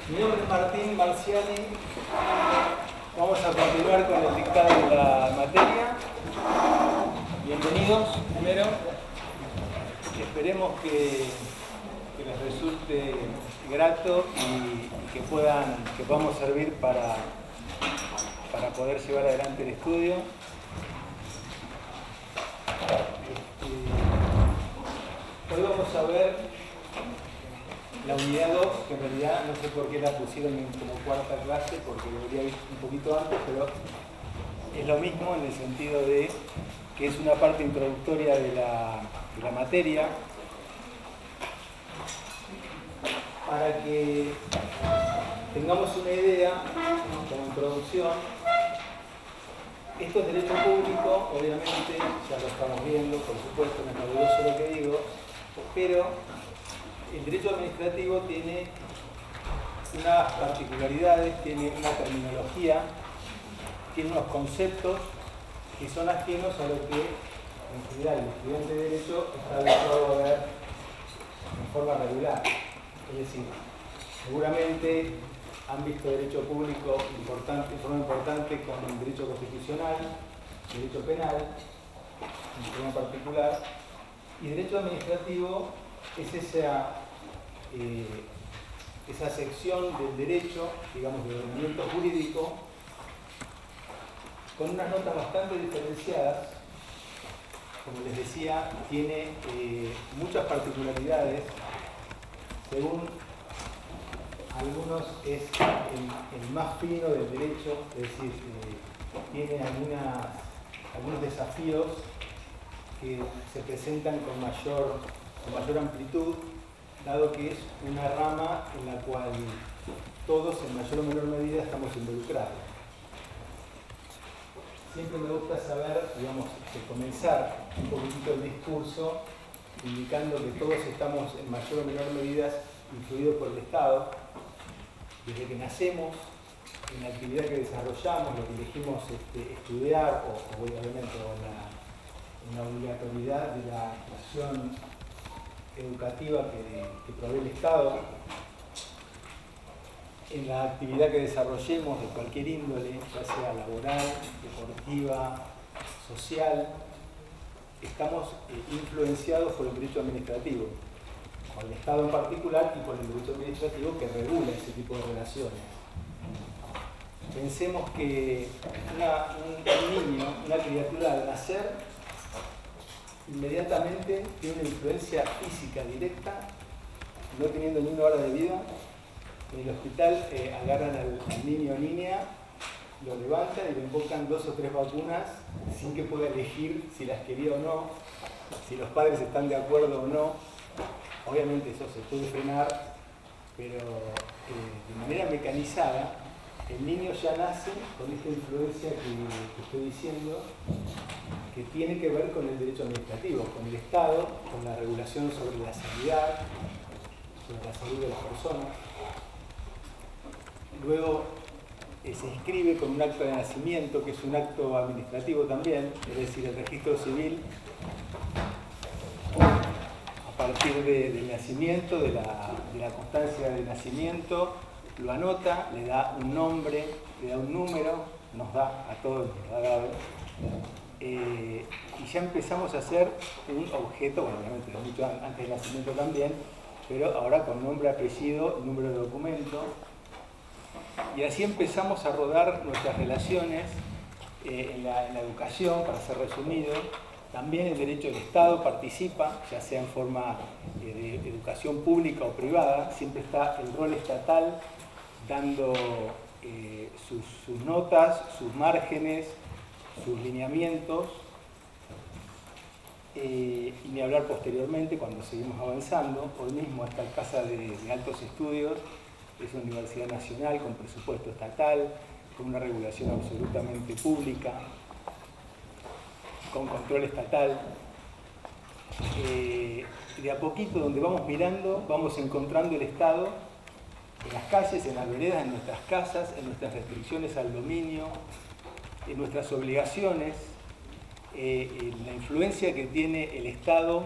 Mi nombre es Martín Marciani. Vamos a continuar con el dictado de la materia. Bienvenidos, primero. Esperemos que les resulte grato y que podamos servir para poder llevar adelante el estudio. Hoy vamos a ver la unidad 2, que en realidad no sé por qué la pusieron como cuarta clase, porque debería ir un poquito antes, pero es lo mismo en el sentido de que es una parte introductoria de la materia, para que tengamos una idea, como introducción. Esto es derecho público, obviamente, ya lo estamos viendo, por supuesto, no es novedoso lo que digo, pero el derecho administrativo tiene unas particularidades, tiene una terminología, tiene unos conceptos que son ajenos a lo que en general el estudiante de derecho está habituado a ver en forma regular. Es decir, seguramente han visto derecho público de forma importante con el derecho constitucional, derecho penal, en forma particular, y derecho administrativo es esa sección del derecho, digamos, del ordenamiento jurídico, con unas notas bastante diferenciadas. Como les decía, tiene muchas particularidades. Según algunos es el más fino del derecho, es decir, tiene algunos desafíos que se presentan con mayor amplitud, dado que es una rama en la cual todos en mayor o menor medida estamos involucrados. Siempre me gusta saber, digamos, comenzar un poquitito el discurso indicando que todos estamos en mayor o menor medida influidos por el Estado, desde que nacemos, en la actividad que desarrollamos, lo que elegimos estudiar, o obviamente en la obligatoriedad de la actuación educativa que provee el Estado, en la actividad que desarrollemos de cualquier índole, ya sea laboral, deportiva, social, estamos influenciados por el derecho administrativo, por el Estado en particular y por el derecho administrativo que regula ese tipo de relaciones. Pensemos que un niño, una criatura al nacer, inmediatamente tiene una influencia física directa, no teniendo ni una hora de vida. En el hospital agarran al niño o niña, lo levantan y le invocan 2 o 3 vacunas sin que pueda elegir si las quería o no, si los padres están de acuerdo o no. Obviamente eso se puede frenar, pero de manera mecanizada el niño ya nace con esta influencia que estoy diciendo, que tiene que ver con el derecho administrativo, con el Estado, con la regulación sobre la sanidad, sobre la salud de las personas. Luego se inscribe con un acto de nacimiento, que es un acto administrativo también, es decir, el registro civil, a partir del nacimiento, de la constancia de nacimiento, lo anota, le da un nombre, le da un número, nos da a todos, nos da dado. Y ya empezamos a hacer un objeto, bueno, obviamente mucho antes del nacimiento también, pero ahora con nombre, apellido, número de documento. Y así empezamos a rodar nuestras relaciones en la educación, para ser resumido. También el derecho del Estado participa, ya sea en forma de educación pública o privada. Siempre está el rol estatal dando sus notas, sus márgenes, sus lineamientos, y ni hablar posteriormente cuando seguimos avanzando. Hoy mismo esta Casa de Altos Estudios es una universidad nacional con presupuesto estatal, con una regulación absolutamente pública, con control estatal. De a poquito, donde vamos mirando, vamos encontrando el Estado en las calles, en las veredas, en nuestras casas, en nuestras restricciones al dominio, en nuestras obligaciones, en la influencia que tiene el Estado,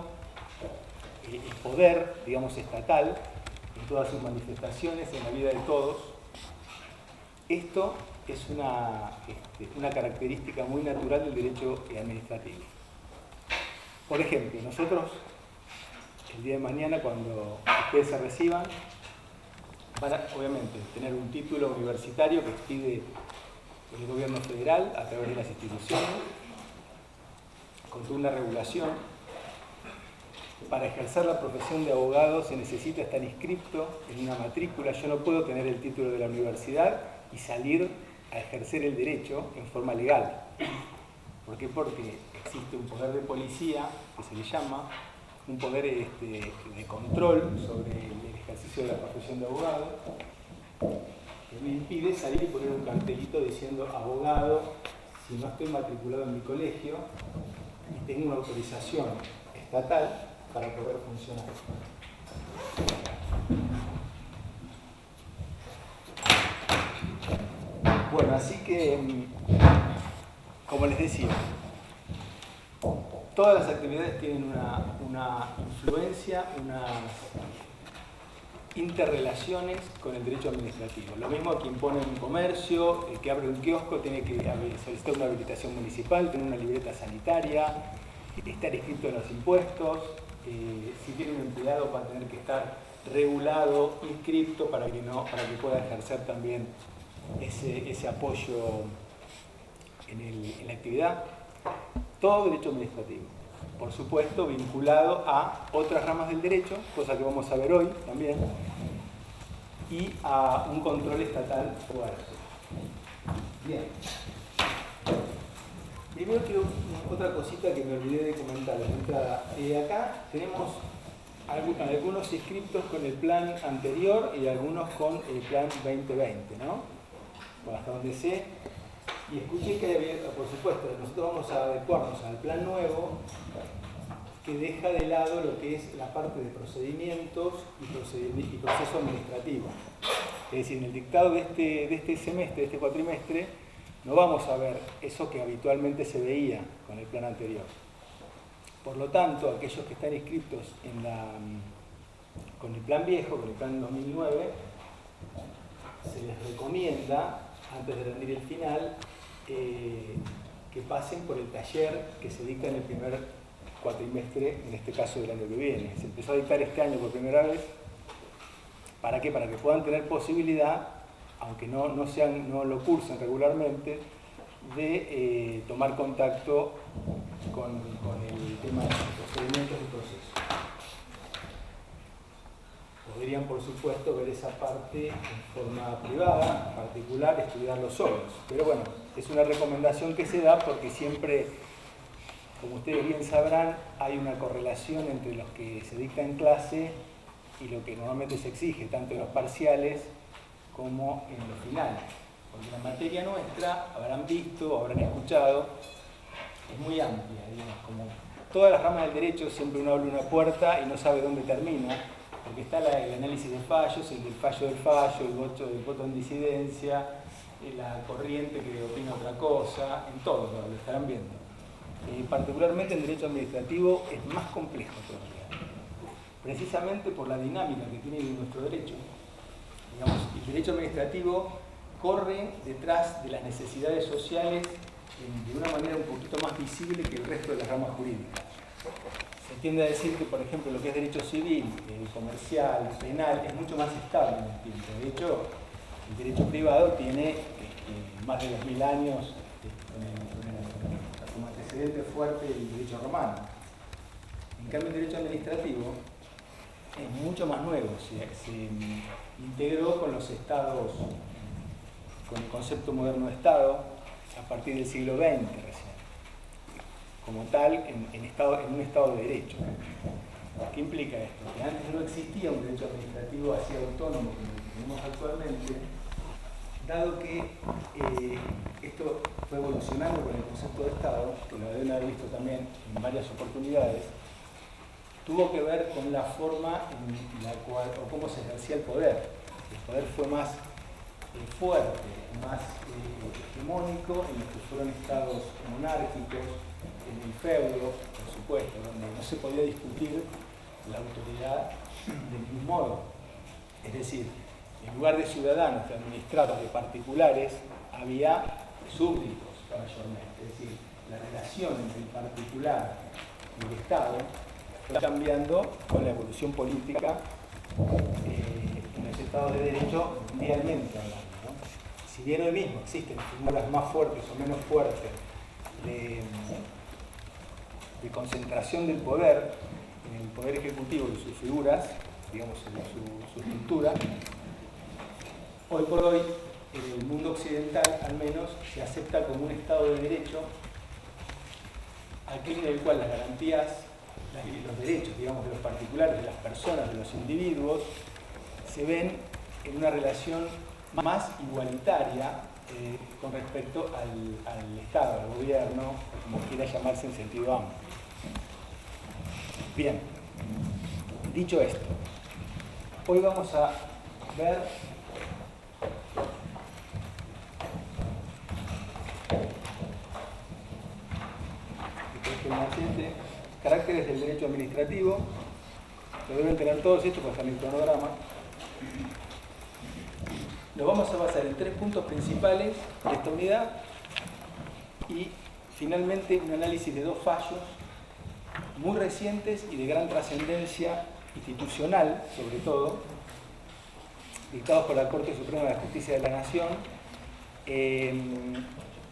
el poder, digamos, estatal, en todas sus manifestaciones en la vida de todos. Esto es una característica muy natural del derecho administrativo. Por ejemplo, nosotros, el día de mañana, cuando ustedes se reciban, van a, obviamente, tener un título universitario que expide el gobierno federal a través de las instituciones, con toda una regulación. Para ejercer la profesión de abogado se necesita estar inscrito en una matrícula. Yo no puedo tener el título de la universidad y salir a ejercer el derecho en forma legal. ¿Por qué? Porque existe un poder de policía, que se le llama, un poder de control sobre el ejercicio de la profesión de abogado, que me impide salir y poner un cartelito diciendo abogado si no estoy matriculado en mi colegio y tengo una autorización estatal para poder funcionar. Bueno, así que, como les decía, todas las actividades tienen una influencia, unas interrelaciones con el derecho administrativo. Lo mismo quien pone un comercio, el que abre un kiosco tiene que solicitar una habilitación municipal, tener una libreta sanitaria, estar inscrito en los impuestos. Si tiene un empleado va a tener que estar regulado, inscrito para que pueda ejercer también ese apoyo en la actividad. Todo derecho administrativo, por supuesto vinculado a otras ramas del derecho, cosa que vamos a ver hoy también, y a un control estatal fuerte. Bien. Primero quiero otra cosita que me olvidé de comentar en la entrada. Acá tenemos algunos inscriptos con el plan anterior y algunos con el plan 2020, ¿no? Bueno, hasta donde sé. Y escuché que había, por supuesto, nosotros vamos a adecuarnos al plan nuevo que deja de lado lo que es la parte de procedimientos y proceso administrativo. Es decir, en el dictado de este semestre, de este cuatrimestre, no vamos a ver eso que habitualmente se veía con el plan anterior. Por lo tanto, aquellos que están inscritos con el plan viejo, con el plan 2009, se les recomienda, antes de rendir el final, que pasen por el taller que se dicta en el primer cuatrimestre, en este caso del año que viene. Se empezó a dictar este año por primera vez. ¿Para qué? Para que puedan tener posibilidad, aunque no lo cursen regularmente, de tomar contacto con el tema de los procedimientos y procesos. Podrían, por supuesto, ver esa parte en forma privada, particular, estudiarlo solos. Pero bueno, es una recomendación que se da porque siempre, como ustedes bien sabrán, hay una correlación entre los que se dicta en clase y lo que normalmente se exige, tanto en los parciales como en los finales. Porque la materia nuestra, habrán visto, habrán escuchado, es muy amplia, digamos, como todas las ramas del derecho, siempre uno abre una puerta y no sabe dónde termina, porque está el análisis de fallos, el del fallo, el voto en disidencia, la corriente que opina otra cosa, en todo lo estarán viendo. Particularmente en derecho administrativo es más complejo todavía, precisamente por la dinámica que tiene nuestro derecho. Digamos, el derecho administrativo corre detrás de las necesidades sociales de una manera un poquito más visible que el resto de las ramas jurídicas. Se tiende a decir que, por ejemplo, lo que es derecho civil, comercial, penal, es mucho más estable en el tiempo. De hecho, el derecho privado tiene más de 2000 años como antecedente fuerte del derecho romano. En cambio, el derecho administrativo es mucho más nuevo. Se integró con los estados, con el concepto moderno de Estado, a partir del siglo XX recién, como tal, en un Estado de Derecho. ¿Qué implica esto? Que antes no existía un derecho administrativo así autónomo como el que tenemos actualmente, dado que esto fue evolucionando con el concepto de Estado, que lo deben haber visto también en varias oportunidades, tuvo que ver con la forma en la cual, o cómo se ejercía el poder. El poder fue más fuerte, más hegemónico en los que fueron estados monárquicos, en el feudo, por supuesto, donde no se podía discutir la autoridad del mismo modo. Es decir, en lugar de ciudadanos administrados de particulares, había súbditos mayormente. Es decir, la relación entre el particular y el Estado fue cambiando con la evolución política en los Estados de Derecho mundialmente hablando, ¿no? Si bien hoy mismo existen figuras más fuertes o menos fuertes de concentración del poder en el poder ejecutivo y sus figuras, digamos, su estructura, hoy por hoy en el mundo occidental al menos se acepta como un Estado de Derecho aquel en el cual las garantías y los derechos, digamos, de los particulares, de las personas, de los individuos, se ven en una relación más igualitaria con respecto al Estado, al gobierno, o como quiera llamarse en sentido amplio. Bien, dicho esto, hoy vamos a ver caracteres del derecho administrativo. Lo deben tener todos estos, pues está en el cronograma. Nos vamos a basar en 3 puntos principales de esta unidad y finalmente un análisis de 2 fallos muy recientes y de gran trascendencia institucional, sobre todo, dictados por la Corte Suprema de Justicia de la Nación.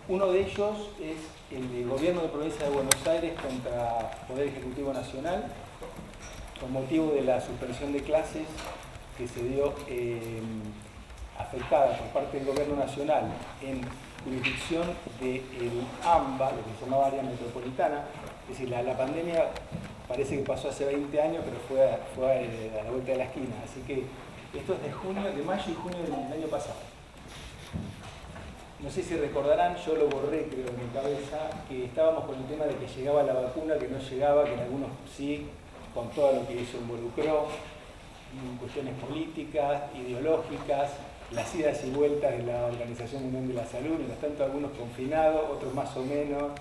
Uno de ellos es el del Gobierno de Provincia de Buenos Aires contra Poder Ejecutivo Nacional, con motivo de la suspensión de clases que se dio afectada por parte del Gobierno Nacional en jurisdicción del AMBA, lo que se llamaba área metropolitana. Es decir, la pandemia parece que pasó hace 20 años, pero fue a la vuelta de la esquina. Así que esto es de mayo y junio del año pasado. No sé si recordarán, yo lo borré creo en mi cabeza, que estábamos con el tema de que llegaba la vacuna, que no llegaba, que en algunos sí, con todo lo que eso involucró, cuestiones políticas, ideológicas, las idas y vueltas de la Organización Mundial de la Salud, mientras tanto algunos confinados, otros más o menos,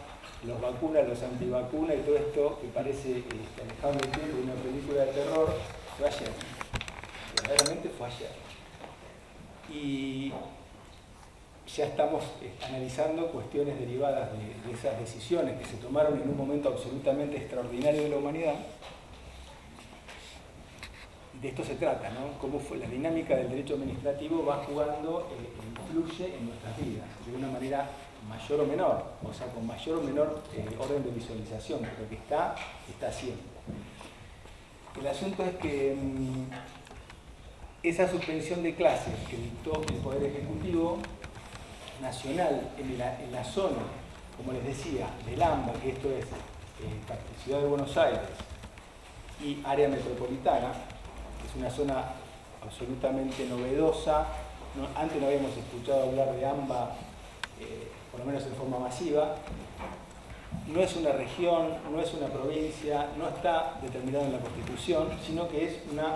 los vacunas, los antivacunas y todo esto que parece alejado del tiempo de una película de terror, fue ayer. Verdaderamente fue ayer. Y ya estamos analizando cuestiones derivadas de esas decisiones que se tomaron en un momento absolutamente extraordinario de la humanidad. De esto se trata, ¿no? Cómo fue la dinámica del derecho administrativo va jugando, influye en nuestras vidas, de una manera mayor o menor, o sea, con mayor o menor orden de visualización, pero que está siempre. El asunto es que esa suspensión de clases que dictó el Poder Ejecutivo Nacional en la zona, como les decía, del AMBA, que esto es Ciudad de Buenos Aires y área metropolitana, que es una zona absolutamente novedosa. Antes no habíamos escuchado hablar de AMBA, por lo menos en forma masiva. No es una región, no es una provincia, no está determinado en la Constitución, sino que es una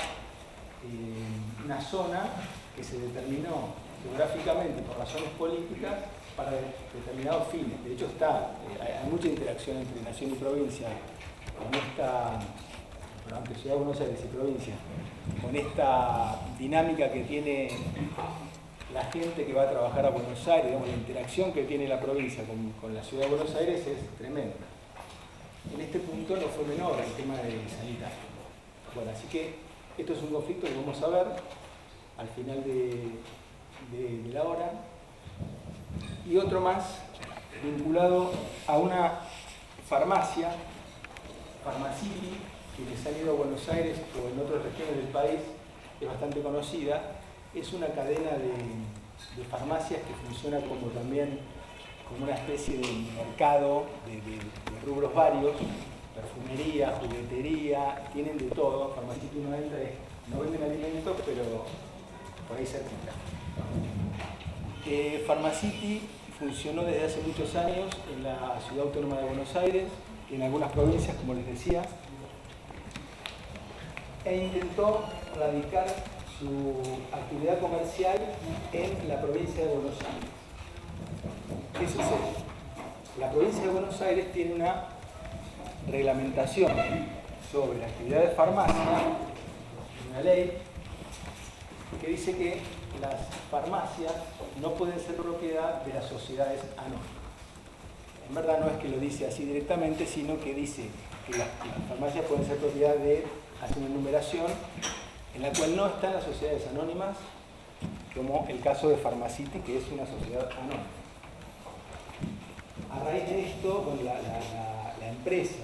zona que se determinó geográficamente por razones políticas para determinados fines. De hecho hay mucha interacción entre nación y provincia entre Ciudad de Buenos Aires y provincia, con esta dinámica que tiene la gente que va a trabajar a Buenos Aires, digamos, la interacción que tiene la provincia con la Ciudad de Buenos Aires es tremenda. En este punto no fue menor el tema de sanitario. Bueno, así que esto es un conflicto que vamos a ver al final de la hora. Y otro más vinculado a una farmacia, Farmacity, que les ha ido a Buenos Aires o en otras regiones del país, es bastante conocida. Es una cadena de farmacias que funciona como una especie de mercado de rubros varios, perfumería, juguetería, tienen de todo. Farmacity no venden alimentos, pero por ahí cerquita. Farmacity funcionó desde hace muchos años en la Ciudad Autónoma de Buenos Aires y en algunas provincias, como les decía, e intentó radicar su actividad comercial en la provincia de Buenos Aires. ¿Qué sucede? La provincia de Buenos Aires tiene una reglamentación sobre la actividad de farmacia, una ley que dice que las farmacias no pueden ser propiedad de las sociedades anónimas. En verdad no es que lo dice así directamente, sino que dice que las farmacias pueden ser propiedad de, hace una enumeración, en la cual no están las sociedades anónimas, como el caso de Pharmacity, que es una sociedad anónima. A raíz de esto, bueno, la empresa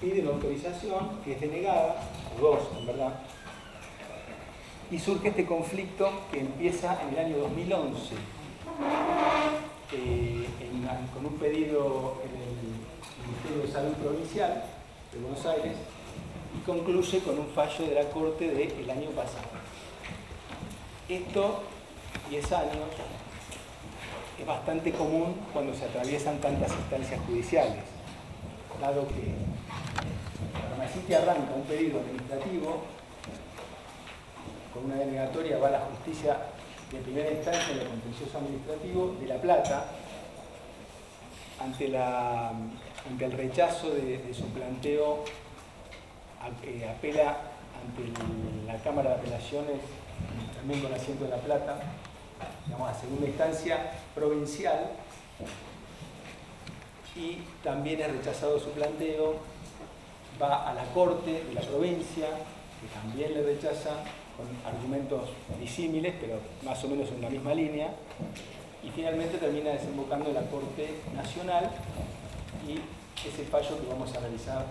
pide una autorización que es denegada, o dos en verdad, y surge este conflicto que empieza en el año 2011, con un pedido en el Ministerio de Salud Provincial de Buenos Aires, y concluye con un fallo de la Corte del año pasado. Esto, 10 años, es bastante común cuando se atraviesan tantas instancias judiciales, dado que Pharmacity arranca un pedido administrativo, con una denegatoria va a la justicia de primera instancia en el contencioso administrativo de La Plata, ante el rechazo de su planteo, apela ante la Cámara de Apelaciones, también con asiento de La Plata, digamos, a segunda instancia provincial, y también es rechazado su planteo, va a la Corte de la provincia, que también le rechaza, con argumentos disímiles, pero más o menos en la misma línea, y finalmente termina desembocando en la Corte Nacional, y ese fallo que vamos a analizar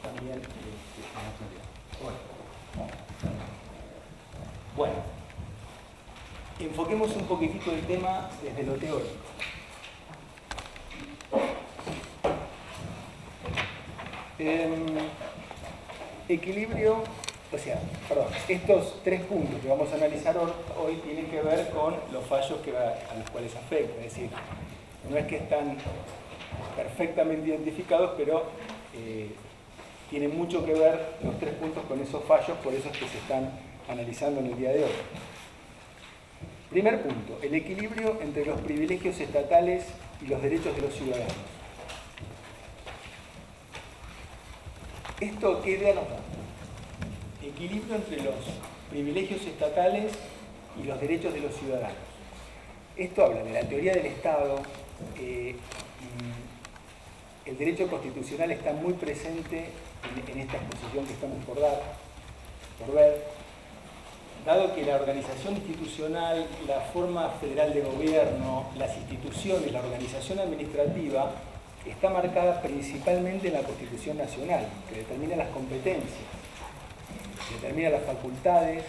también en la actualidad. Bueno, enfoquemos un poquitito el tema desde lo teórico. Equilibrio, estos tres puntos que vamos a analizar hoy tienen que ver con los fallos a los cuales afecta, es decir, no es que están perfectamente identificados, pero tienen mucho que ver los tres puntos con esos fallos, por eso es que se están analizando en el día de hoy. Primer punto, el equilibrio entre los privilegios estatales y los derechos de los ciudadanos. ¿Esto qué idea nos da? Equilibrio entre los privilegios estatales y los derechos de los ciudadanos. Esto habla de la teoría del Estado. El derecho constitucional está muy presente en esta exposición que estamos por ver, dado que la organización institucional, la forma federal de gobierno, las instituciones, la organización administrativa, está marcada principalmente en la Constitución Nacional, que determina las competencias, determina las facultades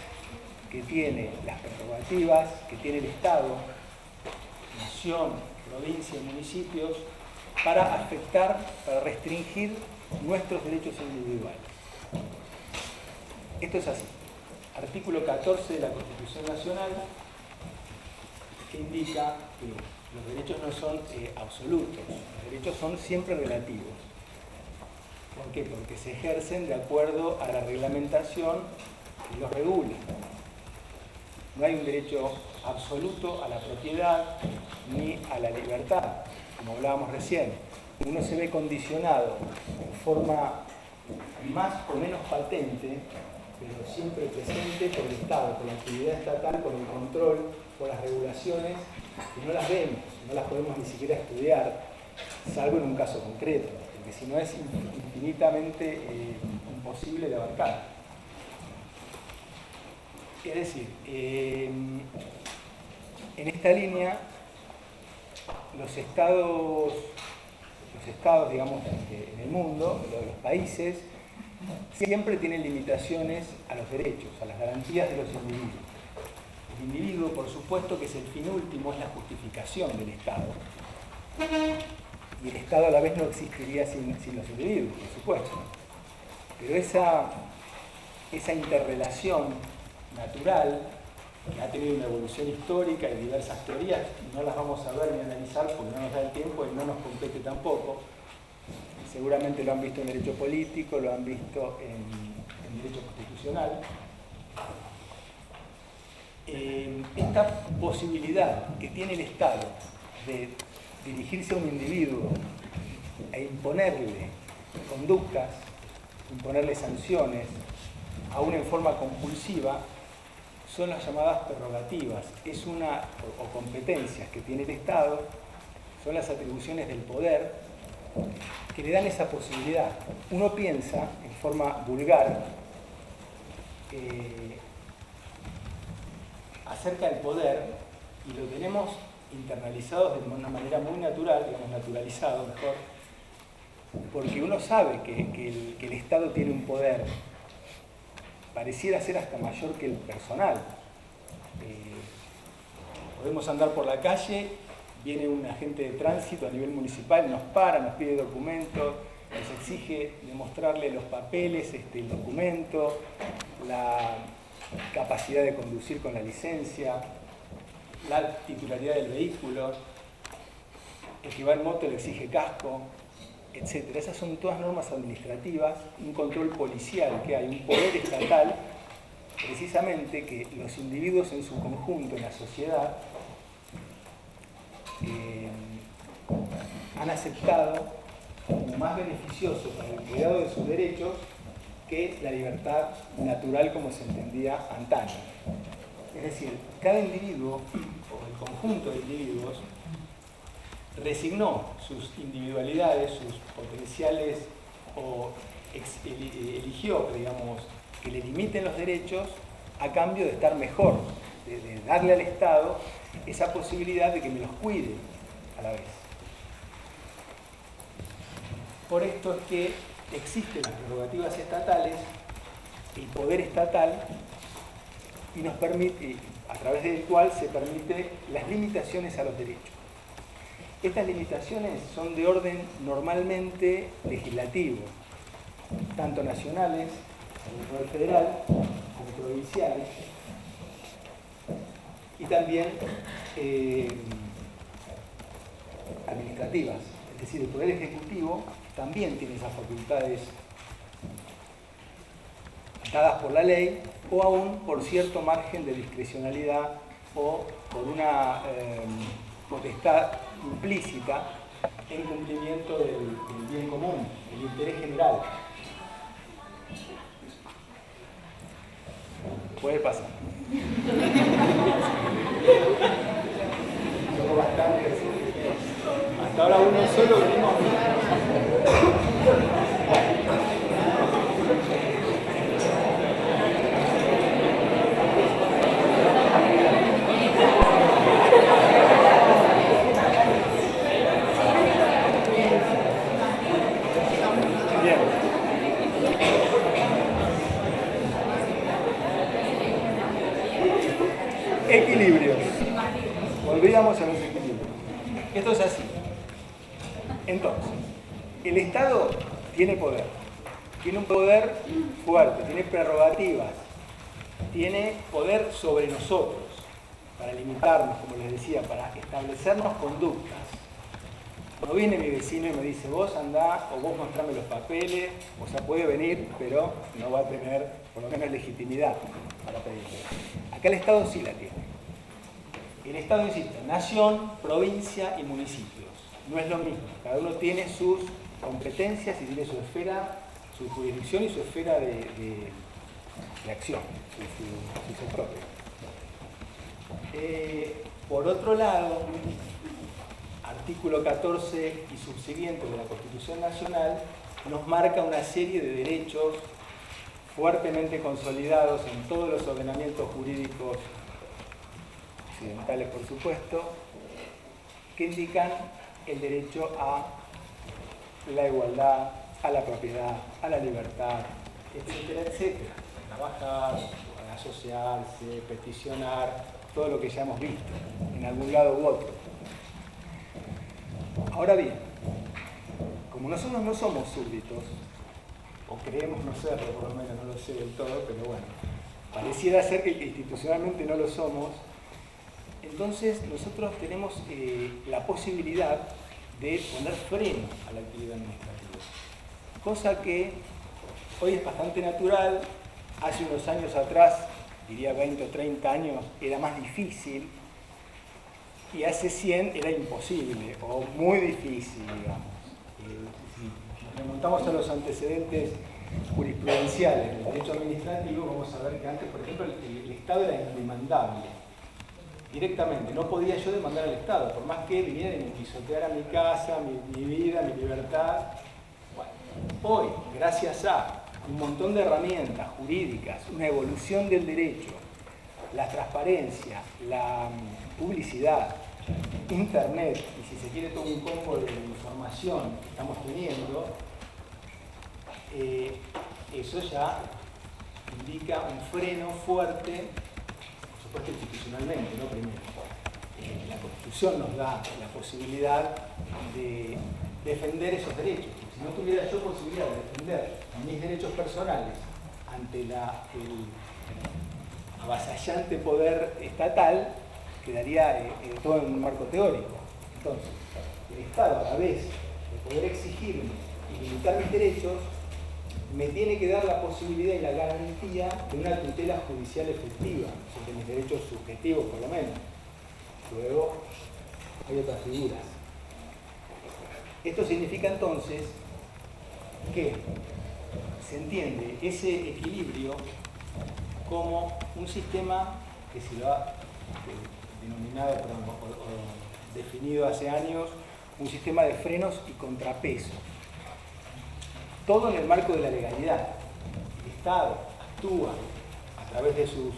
que tiene, las prerrogativas que tiene el Estado, nación, provincia y municipios, para afectar, para restringir nuestros derechos individuales. Esto es así. Artículo 14 de la Constitución Nacional, que indica que los derechos no son absolutos, los derechos son siempre relativos. ¿Por qué? Porque se ejercen de acuerdo a la reglamentación que los regula. No hay un derecho absoluto a la propiedad ni a la libertad, como hablábamos recién. Uno se ve condicionado en forma más o menos patente, pero siempre presente por el Estado, por la actividad estatal, por el control, por las regulaciones, que no las vemos, no las podemos ni siquiera estudiar, salvo en un caso concreto, porque si no es infinitamente imposible de abarcar. Es decir, en esta línea, los estados, digamos, en el mundo, los países, siempre tienen limitaciones a los derechos, a las garantías de los individuos. El individuo, por supuesto, que es el fin último, es la justificación del Estado. Y el Estado a la vez no existiría sin los individuos, por supuesto. Pero esa interrelación natural, que ha tenido una evolución histórica y diversas teorías, no las vamos a ver ni analizar porque no nos da el tiempo y no nos compete tampoco. Seguramente lo han visto en derecho político, lo han visto en derecho constitucional. Esta posibilidad que tiene el Estado de dirigirse a un individuo e imponerle conductas, imponerle sanciones, aún en forma compulsiva, son las llamadas prerrogativas, o competencias que tiene el Estado, son las atribuciones del poder que le dan esa posibilidad. Uno piensa, en forma vulgar, acerca del poder y lo tenemos internalizado de una manera muy natural, digamos naturalizado mejor, porque uno sabe que el Estado tiene un poder, pareciera ser hasta mayor que el personal. Podemos andar por la calle, viene un agente de tránsito a nivel municipal, nos para, nos pide documentos, nos exige demostrarle los papeles, el documento, la capacidad de conducir con la licencia, la titularidad del vehículo, el que va en moto le exige casco, etc. Esas son todas normas administrativas, un control policial que hay, un poder estatal, precisamente que los individuos en su conjunto, en la sociedad, han aceptado como más beneficioso para el cuidado de sus derechos que la libertad natural como se entendía antaño. Es decir, cada individuo, o el conjunto de individuos, resignó sus individualidades, sus potenciales, o eligió, digamos, que le limiten los derechos a cambio de estar mejor, de darle al Estado esa posibilidad de que me los cuide a la vez. Por esto es que existen las prerrogativas estatales, el poder estatal, y nos permite, a través del cual se permite las limitaciones a los derechos. Estas limitaciones son de orden normalmente legislativo, tanto nacionales, como el federal, como provinciales, y también administrativas. Es decir, el Poder Ejecutivo también tiene esas facultades dadas por la ley, o aún por cierto margen de discrecionalidad o por una potestad implícita en cumplimiento del bien común, del interés general. Puede pasar. Somos bastantes. Hasta ahora uno solo venimos. Equilibrios. Volvíamos a los equilibrios. Esto es así. Entonces, el Estado tiene poder. Tiene un poder fuerte, tiene prerrogativas, tiene poder sobre nosotros, para limitarnos, como les decía, para establecernos conductas. No viene mi vecino y me dice, vos andá o vos mostrame los papeles, o sea, puede venir, pero no va a tener, por lo menos, legitimidad para pedirlo. Acá el Estado sí la tiene. El Estado, insisto, nación, provincia y municipios. No es lo mismo. Cada uno tiene sus competencias y tiene su esfera, su jurisdicción y su esfera de acción, su sector. Por otro lado, artículo 14 y subsiguiente de la Constitución Nacional nos marca una serie de derechos fuertemente consolidados en todos los ordenamientos jurídicos occidentales, por supuesto, que indican el derecho a la igualdad, a la propiedad, a la libertad, etcétera, etcétera. Trabajar, asociarse, peticionar, todo lo que ya hemos visto, en algún lado u otro. Ahora bien, como nosotros no somos súbditos, o creemos no serlo, por lo menos no lo sé del todo, pero bueno, pareciera ser que institucionalmente no lo somos, entonces nosotros tenemos la posibilidad de poner freno a la actividad administrativa, cosa que hoy es bastante natural. Hace unos años atrás, diría 20 o 30 años, era más difícil, y hace 100 era imposible, o muy difícil, digamos. Si nos remontamos a los antecedentes jurisprudenciales del derecho administrativo, vamos a ver que antes, por ejemplo, el Estado era indemandable directamente. No podía yo demandar al Estado, por más que vinieran y me pisotearan mi casa, mi vida, mi libertad. Bueno, hoy, gracias a un montón de herramientas jurídicas, una evolución del derecho, la transparencia, la publicidad, Internet, y si se quiere todo un combo de información que estamos teniendo, eso ya indica un freno fuerte, por supuesto institucionalmente, ¿no? Primero, la Constitución nos da la posibilidad de defender esos derechos. Si no tuviera yo posibilidad de defender mis derechos personales ante el avasallante poder estatal, quedaría todo en un marco teórico. Entonces, el Estado, a la vez de poder exigirme y limitar mis derechos, me tiene que dar la posibilidad y la garantía de una tutela judicial efectiva sobre mis derechos subjetivos, por lo menos. Luego, hay otras figuras. Esto significa entonces que se entiende ese equilibrio como un sistema que se lo ha denominado, o definido hace años, un sistema de frenos y contrapesos. Todo en el marco de la legalidad. El Estado actúa a través de sus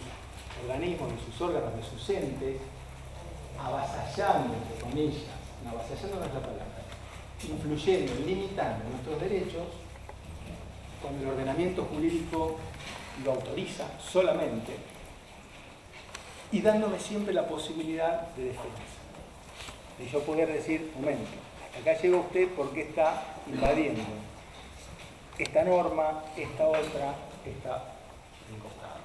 organismos, de sus órganos, de sus entes, avasallando, entre comillas, no, avasallando no es la palabra, influyendo, limitando nuestros derechos cuando el ordenamiento jurídico lo autoriza solamente y dándome siempre la posibilidad de defensa. De yo poder decir, momento, hasta acá llega usted porque está invadiendo esta norma, esta otra, esta del costado.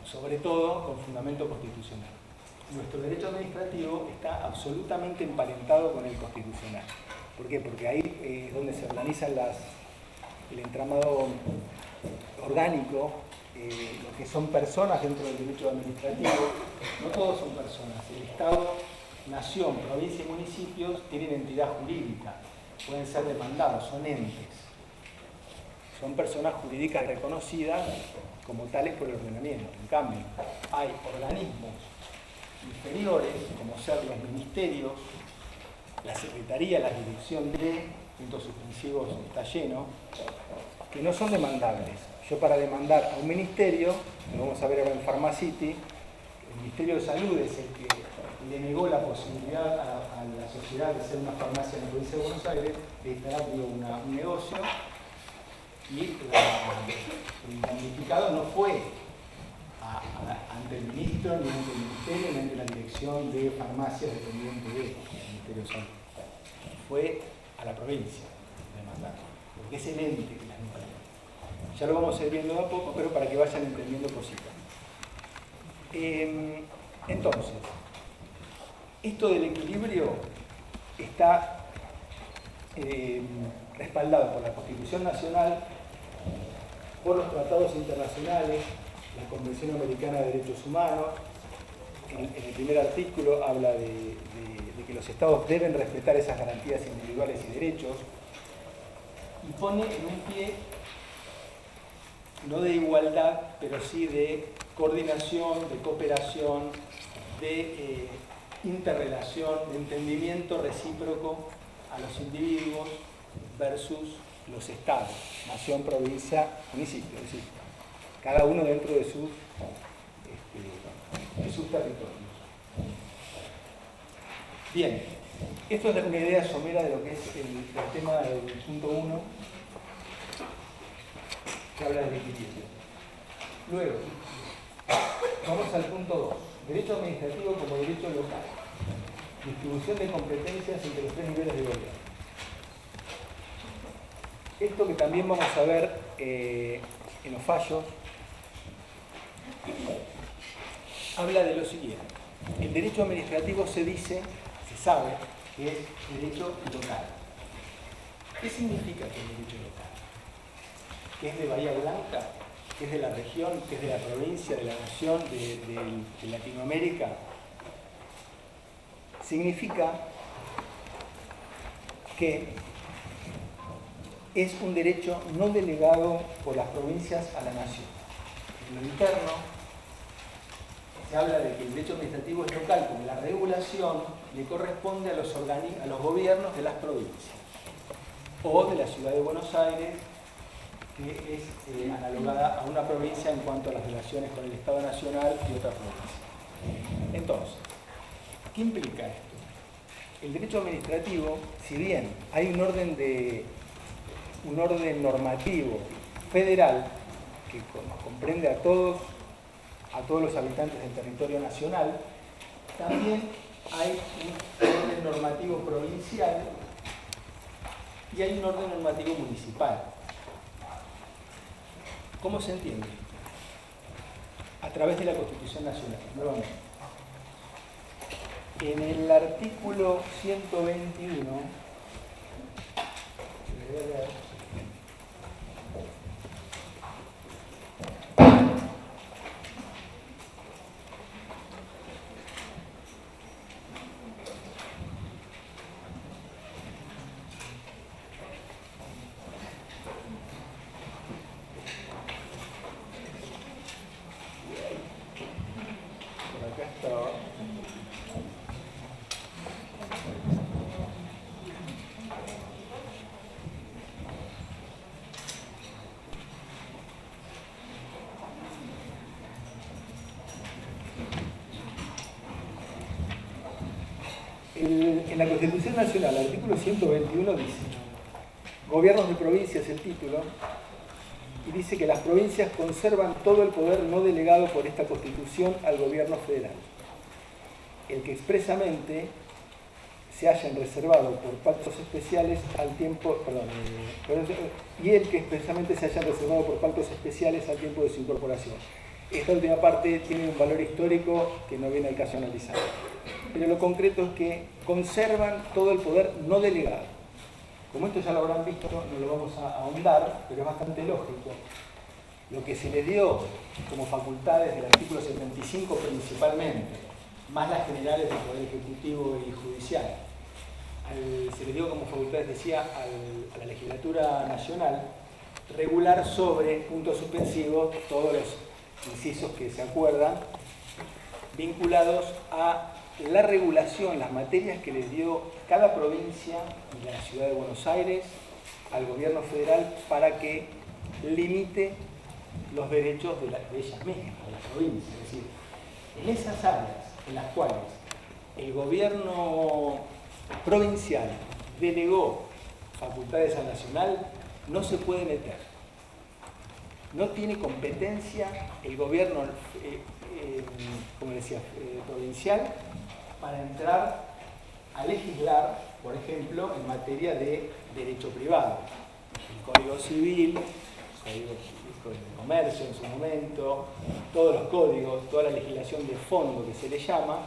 Sobre todo con fundamento constitucional. Nuestro derecho administrativo está absolutamente emparentado con el constitucional. ¿Por qué? Porque ahí es donde se organizan el entramado orgánico, lo que son personas dentro del derecho administrativo. No todos son personas. El Estado, nación, provincia y municipios tienen entidad jurídica. Pueden ser demandados, son entes. Son personas jurídicas reconocidas como tales por el ordenamiento. En cambio, hay organismos inferiores, como ser los ministerios, la secretaría, la dirección de, puntos suspensivos está lleno, que no son demandables. Yo para demandar a un ministerio, lo vamos a ver ahora en Pharmacity, el Ministerio de Salud es el que le negó la posibilidad a la sociedad de hacer una farmacia en la provincia de Buenos Aires, de instalar un negocio, y el damnificado no fue ante el ministro, ni ante el ministerio, ni ante la dirección de farmacias dependiente del Ministerio de Salud. Fue a la provincia demandar, porque es el ente que las impone. Ya lo vamos a ir viendo de a poco, pero para que vayan entendiendo cositas. Entonces, esto del equilibrio está respaldado por la Constitución Nacional, por los tratados internacionales, la Convención Americana de Derechos Humanos. En el primer artículo habla de que los Estados deben respetar esas garantías individuales y derechos, y pone en un pie no de igualdad, pero sí de coordinación, de cooperación, de interrelación, de entendimiento recíproco a los individuos versus los estados, nación, provincia, municipio, es decir, cada uno dentro de sus territorios. Bien, esto es una idea somera de lo que es el tema del punto 1, que habla del equilibrio. Luego, vamos al punto 2, derecho administrativo como derecho local, distribución de competencias entre los tres niveles de gobierno. Esto que también vamos a ver en los fallos, habla de lo siguiente. El derecho administrativo se sabe que es derecho local. ¿Qué significa que es derecho local? ¿Que es de Bahía Blanca? ¿Que es de la región? ¿Que es de la provincia, de la nación, de Latinoamérica? Significa que es un derecho no delegado por las provincias a la nación. En lo interno se habla de que el derecho administrativo es local, porque la regulación le corresponde a los gobiernos de las provincias o de la ciudad de Buenos Aires, que es analogada a una provincia en cuanto a las relaciones con el Estado Nacional y otras provincias. Entonces, ¿qué implica esto? El derecho administrativo, si bien hay un orden normativo federal que comprende a todos los habitantes del territorio nacional, también hay un orden normativo provincial y hay un orden normativo municipal. ¿Cómo se entiende? A través de la Constitución Nacional, nuevamente. En el artículo 121, en la Constitución Nacional, el artículo 121 dice: gobiernos de provincias, el título, y dice que las provincias conservan todo el poder no delegado por esta Constitución al gobierno federal, el que expresamente se hayan reservado por pactos especiales al tiempo, y el que expresamente se hayan reservado por pactos especiales al tiempo de su incorporación. Esta última parte tiene un valor histórico que no viene al caso analizar. Pero lo concreto es que conservan todo el poder no delegado. Como esto ya lo habrán visto, no lo vamos a ahondar, pero es bastante lógico. Lo que se les dio como facultades del artículo 75 principalmente, más las generales del Poder Ejecutivo y Judicial, se les dio como facultades, decía, a la Legislatura Nacional, regular sobre puntos suspensivos todos los incisos que se acuerdan, vinculados a la regulación, las materias que les dio cada provincia y la ciudad de Buenos Aires al gobierno federal para que limite los derechos de ellas mismas, de las provincias. Es decir, en esas áreas en las cuales el gobierno provincial delegó facultades al nacional, no se puede meter. No tiene competencia el gobierno, como decía, provincial, para entrar a legislar, por ejemplo, en materia de derecho privado. El Código Civil, el Código de Comercio en su momento, todos los códigos, toda la legislación de fondo que se le llama,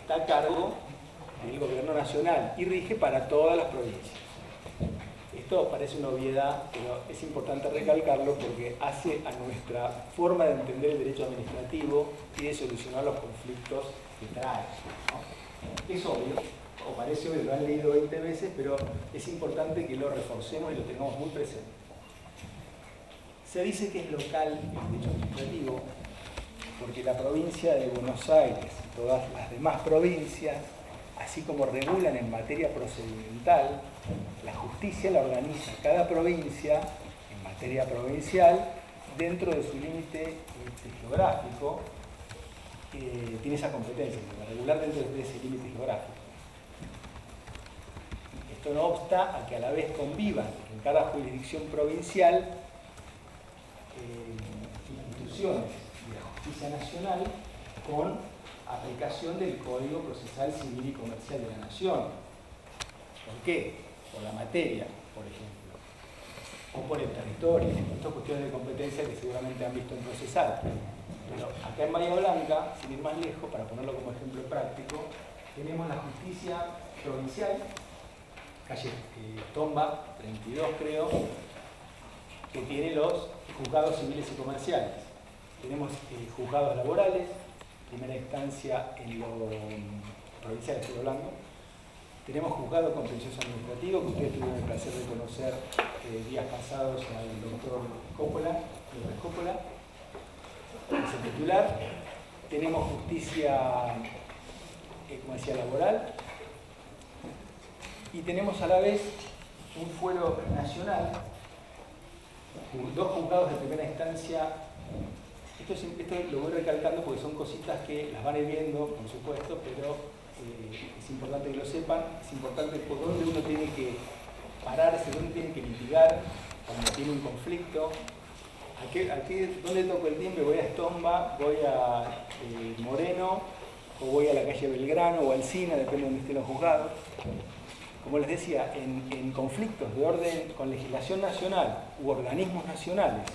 está a cargo del gobierno nacional y rige para todas las provincias. Esto parece una obviedad, pero es importante recalcarlo porque hace a nuestra forma de entender el derecho administrativo y de solucionar los conflictos que trae, ¿no? Es obvio, o parece obvio, lo han leído 20 veces, pero es importante que lo reforcemos y lo tengamos muy presente. Se dice que es local el derecho administrativo porque la provincia de Buenos Aires y todas las demás provincias, así como regulan en materia procedimental, la justicia la organiza cada provincia en materia provincial dentro de su límite geográfico, tiene esa competencia, de regular dentro de ese límite geográfico. Esto no obsta a que a la vez convivan en cada jurisdicción provincial instituciones de la justicia nacional con aplicación del Código Procesal Civil y Comercial de la Nación. ¿Por qué? Por la materia, por ejemplo, o por el territorio. Estas cuestiones de competencia que seguramente han visto en procesal. Pero acá en Bahía Blanca, sin ir más lejos, para ponerlo como ejemplo práctico, tenemos la justicia provincial, calle Tomba, 32 creo, que tiene los juzgados civiles y comerciales. Tenemos juzgados laborales, primera instancia en lo provincial, estoy hablando. Tenemos juzgado contencioso administrativo, que ustedes tuvieron el placer de conocer días pasados al doctor Coppola, López Coppola, es el titular. Tenemos justicia, como decía, laboral. Y tenemos a la vez un fuero nacional, dos juzgados de primera instancia. Esto lo voy recalcando porque son cositas que las van a ir viendo, por supuesto, pero es importante que lo sepan. Es importante por dónde uno tiene que pararse, dónde tiene que litigar cuando tiene un conflicto. Aquí ¿dónde toco el timbre? Voy a Estomba, voy a Moreno, o voy a la calle Belgrano o Alsina, depende de donde estén los juzgados. Como les decía, en conflictos de orden con legislación nacional u organismos nacionales,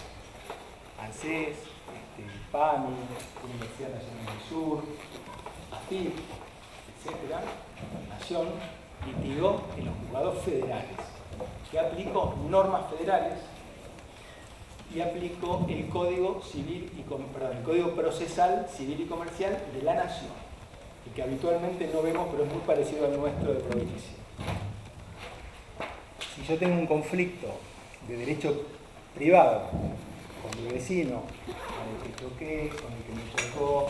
ANSES, PAMI, Universidad Nacional del Sur, AFIP, etc., Nación, litigó en los juzgados federales. Yo aplico normas federales y aplico el Código Civil el Código Procesal Civil y Comercial de la Nación, el que habitualmente no vemos, pero es muy parecido al nuestro de provincia. Si yo tengo un conflicto de derecho privado con mi vecino, con el que choqué, con el que me chocó,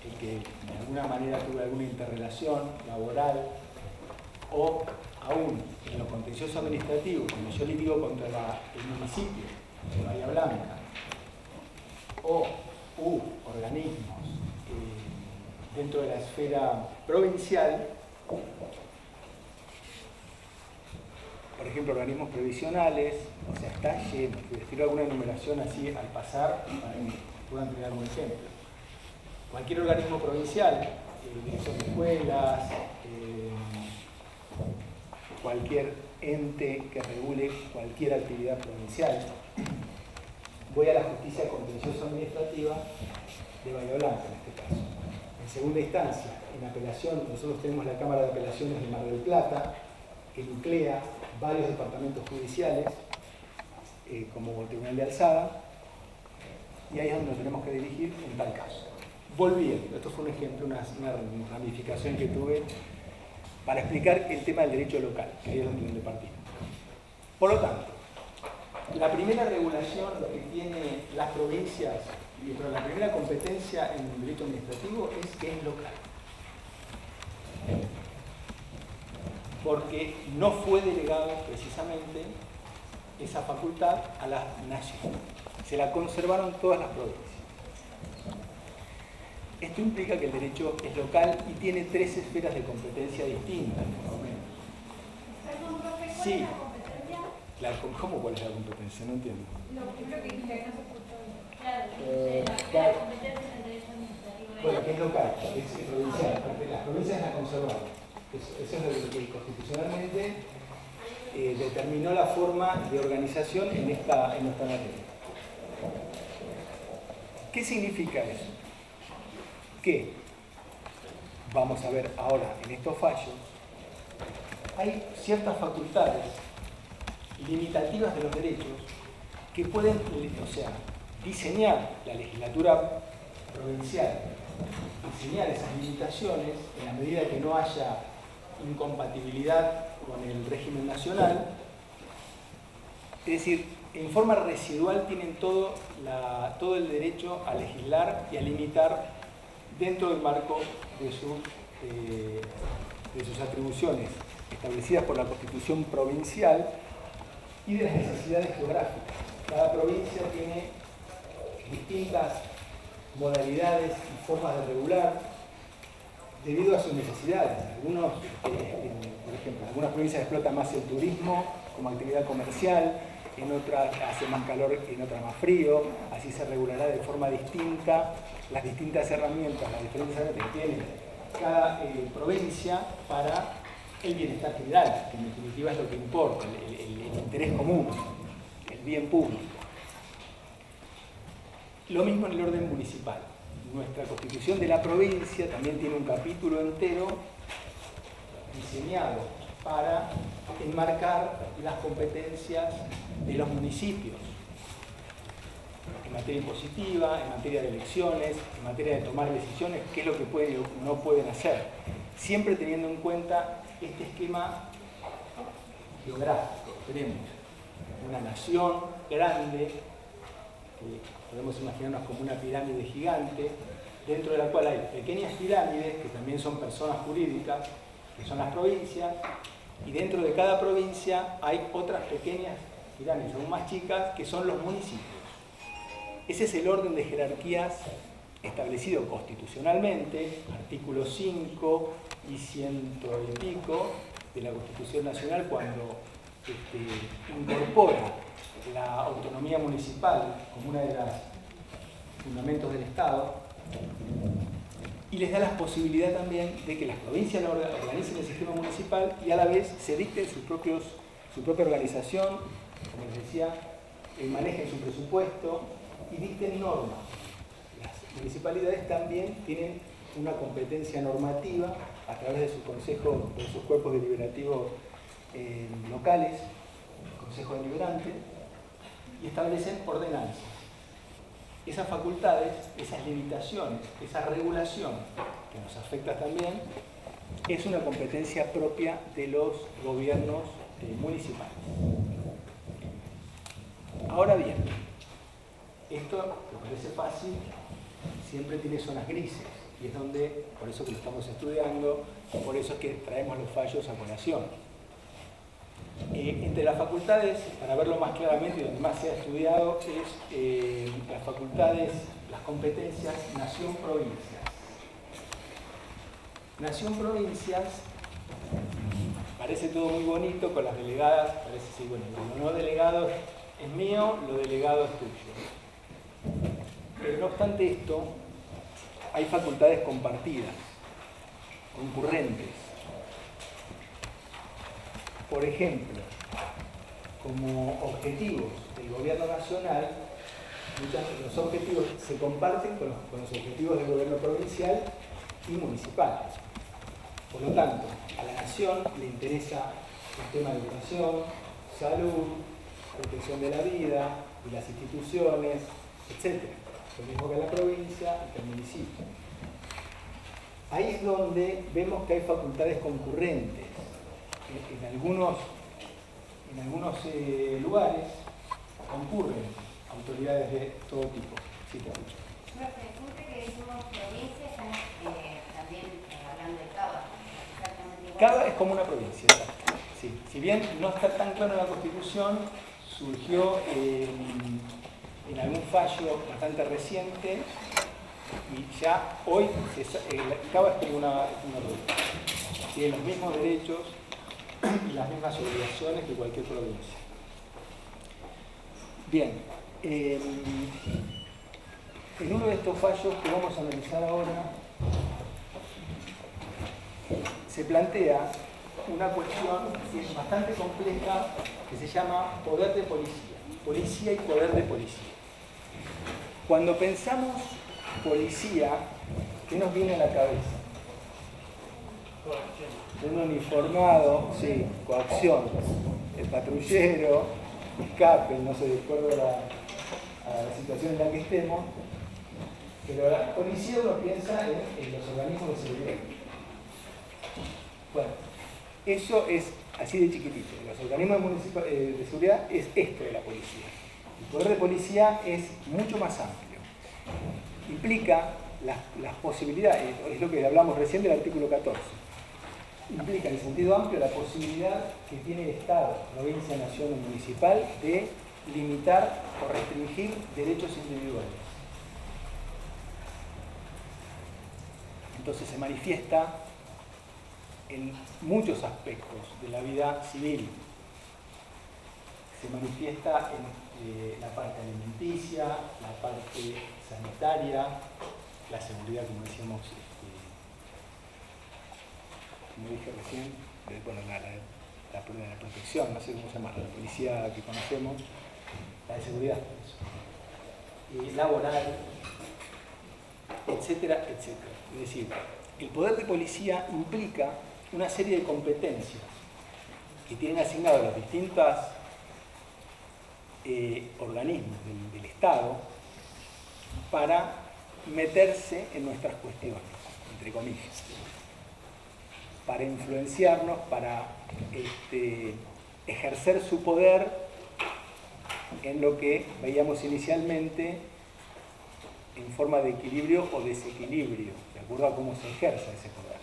el que de alguna manera tuve alguna interrelación laboral, o aún en lo contencioso administrativo, cuando yo litigo contra el municipio de Bahía Blanca, o organismos dentro de la esfera provincial, por ejemplo, organismos previsionales, o sea, está lleno. Les tiro alguna enumeración así al pasar para que puedan tener algún ejemplo. Cualquier organismo provincial, dirección de escuelas, cualquier ente que regule cualquier actividad provincial. Voy a la justicia contencioso administrativa de Bahía Blanca en este caso. En segunda instancia, en apelación, nosotros tenemos la Cámara de Apelaciones de Mar del Plata, que nuclea varios departamentos judiciales, como Tribunal de Alzada, y ahí es donde nos tenemos que dirigir en tal caso. Volviendo, esto fue un ejemplo, una ramificación que tuve para explicar el tema del derecho local, que ahí es donde partimos. Por lo tanto, la primera regulación que tiene las provincias, pero la primera competencia en el derecho administrativo es que es local. Porque no fue delegado precisamente esa facultad a la nación. Se la conservaron todas las provincias. Esto implica que el derecho es local y tiene tres esferas de competencia distintas, más o menos. Perdón, profe, ¿cuál Sí. es la competencia? ¿Cómo cuál es la competencia? No entiendo. No, creo que no se escuchó. Claro, claro. la competencia es el derecho administrativo. Bueno, que es local, es provincial. Las provincias la conservaron. Eso es lo que constitucionalmente determinó la forma de organización en esta materia. ¿Qué significa eso? Que, vamos a ver ahora en estos fallos, hay ciertas facultades limitativas de los derechos que pueden, diseñar la legislatura provincial, diseñar esas limitaciones en la medida que no haya incompatibilidad con el régimen nacional. Es decir, en forma residual tienen todo el derecho a legislar y a limitar dentro del marco de sus atribuciones establecidas por la Constitución provincial y de las necesidades geográficas. Cada provincia tiene distintas modalidades y formas de regular debido a sus necesidades. Por ejemplo, algunas provincias explotan más el turismo como actividad comercial, en otras hace más calor y en otras más frío, así se regulará de forma distinta las distintas herramientas, las diferentes herramientas que tiene cada provincia para el bienestar general, que en definitiva es lo que importa, el interés común, el bien público. Lo mismo en el orden municipal. Nuestra Constitución de la provincia también tiene un capítulo entero diseñado para enmarcar las competencias de los municipios en materia impositiva, en materia de elecciones, en materia de tomar decisiones, qué es lo que pueden y no pueden hacer. siempre teniendo en cuenta este esquema geográfico. Tenemos una nación grande, que podemos imaginarnos como una pirámide gigante, dentro de la cual hay pequeñas pirámides, que también son personas jurídicas, que son las provincias, y dentro de cada provincia hay otras pequeñas pirámides, aún más chicas, que son los municipios. Ese es el orden de jerarquías establecido constitucionalmente, artículo 5 y 100 y pico de la Constitución Nacional, cuando incorpora la autonomía municipal como uno de los fundamentos del Estado, y les da la posibilidad también de que las provincias organicen el sistema municipal y a la vez se dicten su propia organización, como les decía, manejen su presupuesto y dicten normas. Las municipalidades también tienen una competencia normativa a través de sus consejos, de sus cuerpos deliberativos locales, consejo deliberante, y establecen ordenanzas. Esas facultades, esas limitaciones, esa regulación que nos afecta también, es una competencia propia de los gobiernos municipales. Ahora bien, esto, que parece fácil, siempre tiene zonas grises, y es donde, por eso que lo estamos estudiando, por eso es que traemos los fallos a colación. Entre las facultades, para verlo más claramente y donde más se ha estudiado, es las facultades, las competencias nación-provincias. Nación-provincias, parece todo muy bonito con las delegadas, parece sí, bueno, lo no delegado es mío, lo delegado es tuyo. Pero no obstante esto, hay facultades compartidas, concurrentes. Por ejemplo, como objetivos del gobierno nacional, los objetivos se comparten con los objetivos del gobierno provincial y municipal. Por lo tanto, a la nación le interesa el tema de educación, salud, protección de la vida y las instituciones, etc. Lo mismo que a la provincia y que al municipio. Ahí es donde vemos que hay facultades concurrentes. En algunos lugares concurren autoridades de todo tipo. Sí, te escucho. Profe, siempre que decimos provincia estamos también hablando de Cava. Exactamente igual. Cava es como una provincia, exacto. Sí. Si bien no está tan claro en la Constitución, surgió en algún fallo bastante reciente y ya hoy Cava es como una provincia. Tiene los mismos derechos y las mismas obligaciones que cualquier provincia. Bien, en uno de estos fallos que vamos a analizar ahora, se plantea una cuestión que es bastante compleja, que se llama poder de policía. Policía y poder de policía. Cuando pensamos policía, ¿qué nos viene a la cabeza? Un uniformado, sí, coacción, el patrullero, escape, no sé, de acuerdo a la situación en la que estemos, pero la policía uno piensa en los organismos de seguridad. Bueno, eso es así de chiquitito. Los organismos de seguridad es esto de la policía. El poder de policía es mucho más amplio. Implica las posibilidades, es lo que hablamos recién del artículo 14. Implica en sentido amplio la posibilidad que tiene el Estado, provincia, nación o municipal de limitar o restringir derechos individuales. Entonces se manifiesta en muchos aspectos de la vida civil. Se manifiesta en la parte alimenticia, la parte sanitaria, la seguridad, como decíamos, como dije recién, bueno, la protección, no sé cómo se llama, la policía que conocemos, la de seguridad, laboral, etcétera, etcétera. Es decir, el poder de policía implica una serie de competencias que tienen asignados los distintos organismos del Estado para meterse en nuestras cuestiones, entre comillas. para influenciarnos, para ejercer su poder en lo que veíamos inicialmente en forma de equilibrio o desequilibrio, de acuerdo a cómo se ejerza ese poder.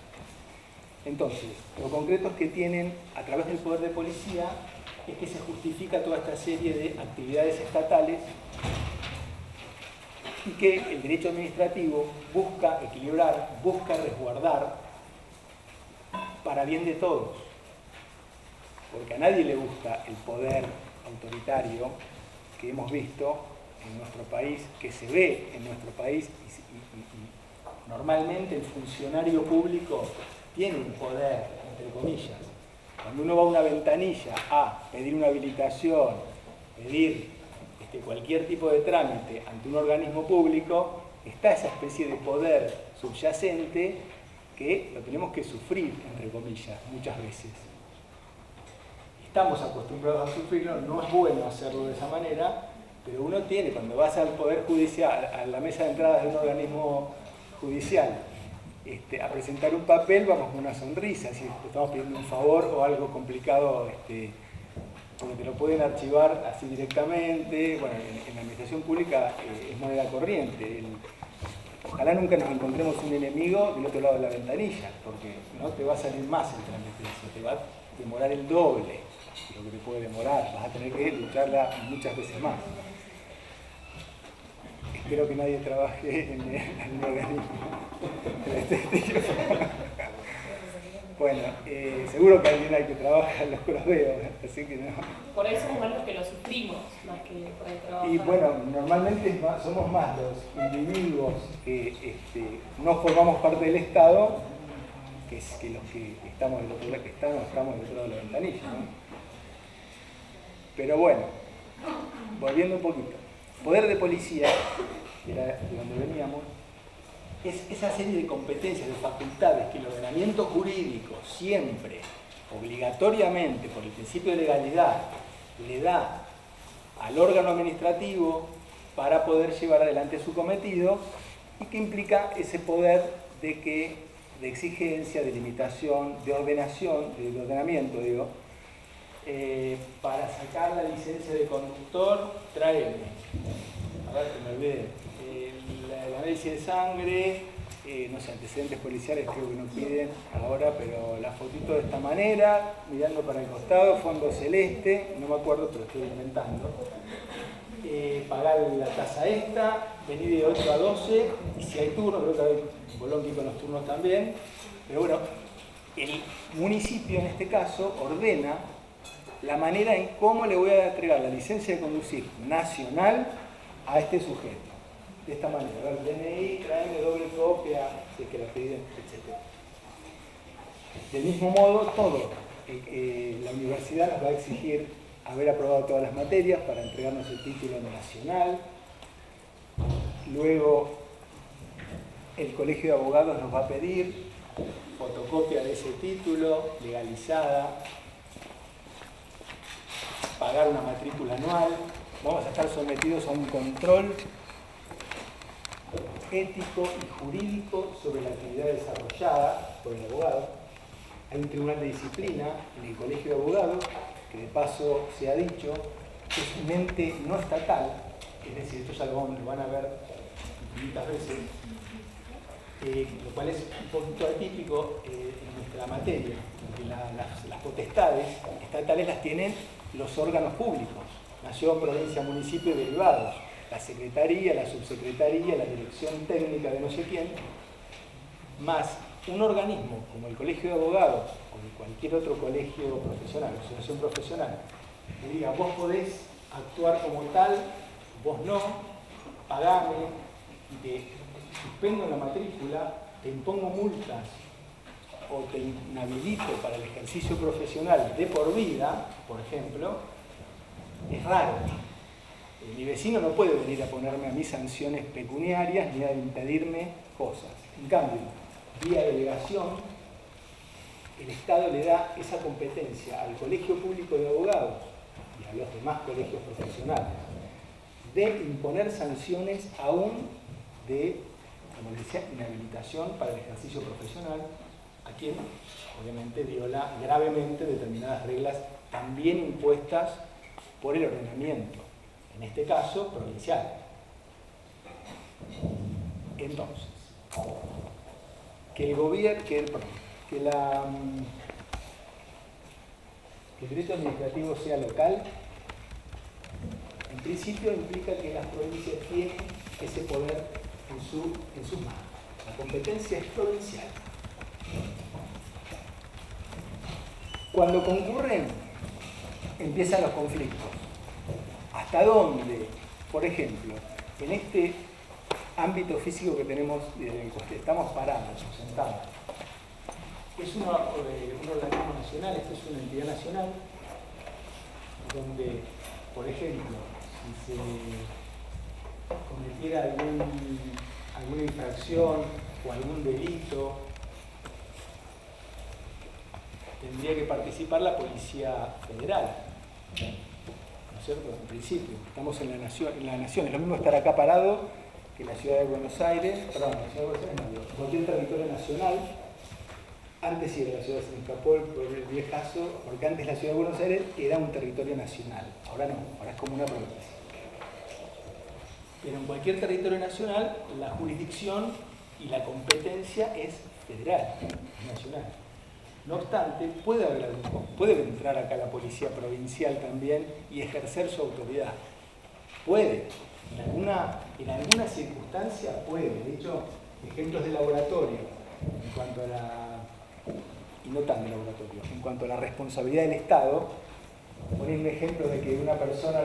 Entonces, lo concreto es que tienen, a través del poder de policía, es que se justifica toda esta serie de actividades estatales y que el derecho administrativo busca equilibrar, busca resguardar para bien de todos. Porque a nadie le gusta el poder autoritario que hemos visto en nuestro país, que se ve en nuestro país y normalmente el funcionario público tiene un poder, entre comillas. Cuando uno va a una ventanilla a pedir una habilitación, pedir cualquier tipo de trámite ante un organismo público, está esa especie de poder subyacente que lo tenemos que sufrir, entre comillas, muchas veces. Estamos acostumbrados a sufrirlo, no es bueno hacerlo de esa manera, pero uno tiene, cuando vas al Poder Judicial, a la mesa de entrada de un organismo judicial, a presentar un papel, vamos con una sonrisa, si estamos pidiendo un favor o algo complicado, porque te lo pueden archivar así directamente. Bueno, en la administración pública es moneda corriente. Ojalá nunca nos encontremos un enemigo del otro lado de la ventanilla, porque no te va a salir más el trámite, te va a demorar el doble de lo que te puede demorar, vas a tener que lucharla muchas veces más. Espero que nadie trabaje en un organismo de este estilo. Bueno, seguro que alguien hay que trabajar, los veo, así que no. Por eso somos los que lo sufrimos, más que por el trabajo. Y bueno, normalmente somos más los individuos que no formamos parte del Estado que los que estamos del otro lado, estamos del otro lado de la ventanilla, ¿no? Pero bueno, volviendo un poquito. Poder de policía, que era de donde veníamos, es esa serie de competencias, de facultades que el ordenamiento jurídico siempre, obligatoriamente, por el principio de legalidad, le da al órgano administrativo para poder llevar adelante su cometido, y que implica ese poder de exigencia, de limitación, de ordenación, de ordenamiento, digo, para sacar la licencia de conductor, tráeme. A ver, que me olvide. El análisis de sangre, no sé, antecedentes policiales creo que no piden ahora, pero la fotito de esta manera, mirando para el costado, fondo celeste, no me acuerdo, pero estoy inventando. Pagar la tasa esta, venir de 8 a 12, y si hay turnos, creo que hay Bolonqui con los turnos también, pero bueno, el municipio en este caso ordena la manera en cómo le voy a entregar la licencia de conducir nacional a este sujeto. De esta manera, a ver, DNI, tráeme doble copia, si es que la piden, etc. Del mismo modo, todo. La universidad nos va a exigir haber aprobado todas las materias para entregarnos el título nacional. Luego, el Colegio de Abogados nos va a pedir fotocopia de ese título, legalizada, pagar una matrícula anual. Vamos a estar sometidos a un control ético y jurídico sobre la actividad desarrollada por el abogado. Hay un tribunal de disciplina en el Colegio de Abogados, que de paso se ha dicho que es un ente no estatal, es decir, esto ya lo van a ver infinitas veces, lo cual es un poquito atípico en nuestra materia, porque las potestades estatales las tienen los órganos públicos, nación, provincia, municipio y derivados. La secretaría, la subsecretaría, la dirección técnica de no sé quién, más un organismo como el Colegio de Abogados o cualquier otro colegio profesional, asociación profesional, que diga, vos podés actuar como tal, vos no, pagame, te suspendo la matrícula, te impongo multas o te inhabilito para el ejercicio profesional de por vida, por ejemplo, es raro. Mi vecino no puede venir a ponerme a mí sanciones pecuniarias ni a impedirme cosas. En cambio, vía delegación, el Estado le da esa competencia al Colegio Público de Abogados y a los demás colegios profesionales de imponer sanciones aún de, como les decía, inhabilitación para el ejercicio profesional a quien obviamente viola gravemente determinadas reglas también impuestas por el ordenamiento, en este caso provincial. Entonces, que el gobierno, que el derecho administrativo sea local, en principio implica que las provincias tienen ese poder en sus manos. La competencia es provincial. Cuando concurren, empiezan los conflictos. ¿Hasta dónde, por ejemplo, en este ámbito físico que tenemos, en el que estamos parados o sentados, es un organismo nacional, esto es una entidad nacional, donde, por ejemplo, si se cometiera alguna infracción o algún delito, tendría que participar la Policía Federal, ¿no es cierto? En principio, estamos en la nación. Es lo mismo estar acá parado que en la ciudad de Buenos Aires, perdón, la ciudad de Buenos Aires no, cualquier territorio nacional. Antes sí era la ciudad de San Capol, por el viejazo, porque antes la ciudad de Buenos Aires era un territorio nacional, ahora no, ahora es como una provincia. Pero en cualquier territorio nacional, la jurisdicción y la competencia es federal, nacional. No obstante, puede entrar acá la policía provincial también y ejercer su autoridad. Puede, en alguna circunstancia puede. De hecho, ejemplos de laboratorio, en cuanto a y no tan de laboratorio, en cuanto a la responsabilidad del Estado, poner un ejemplo de que una persona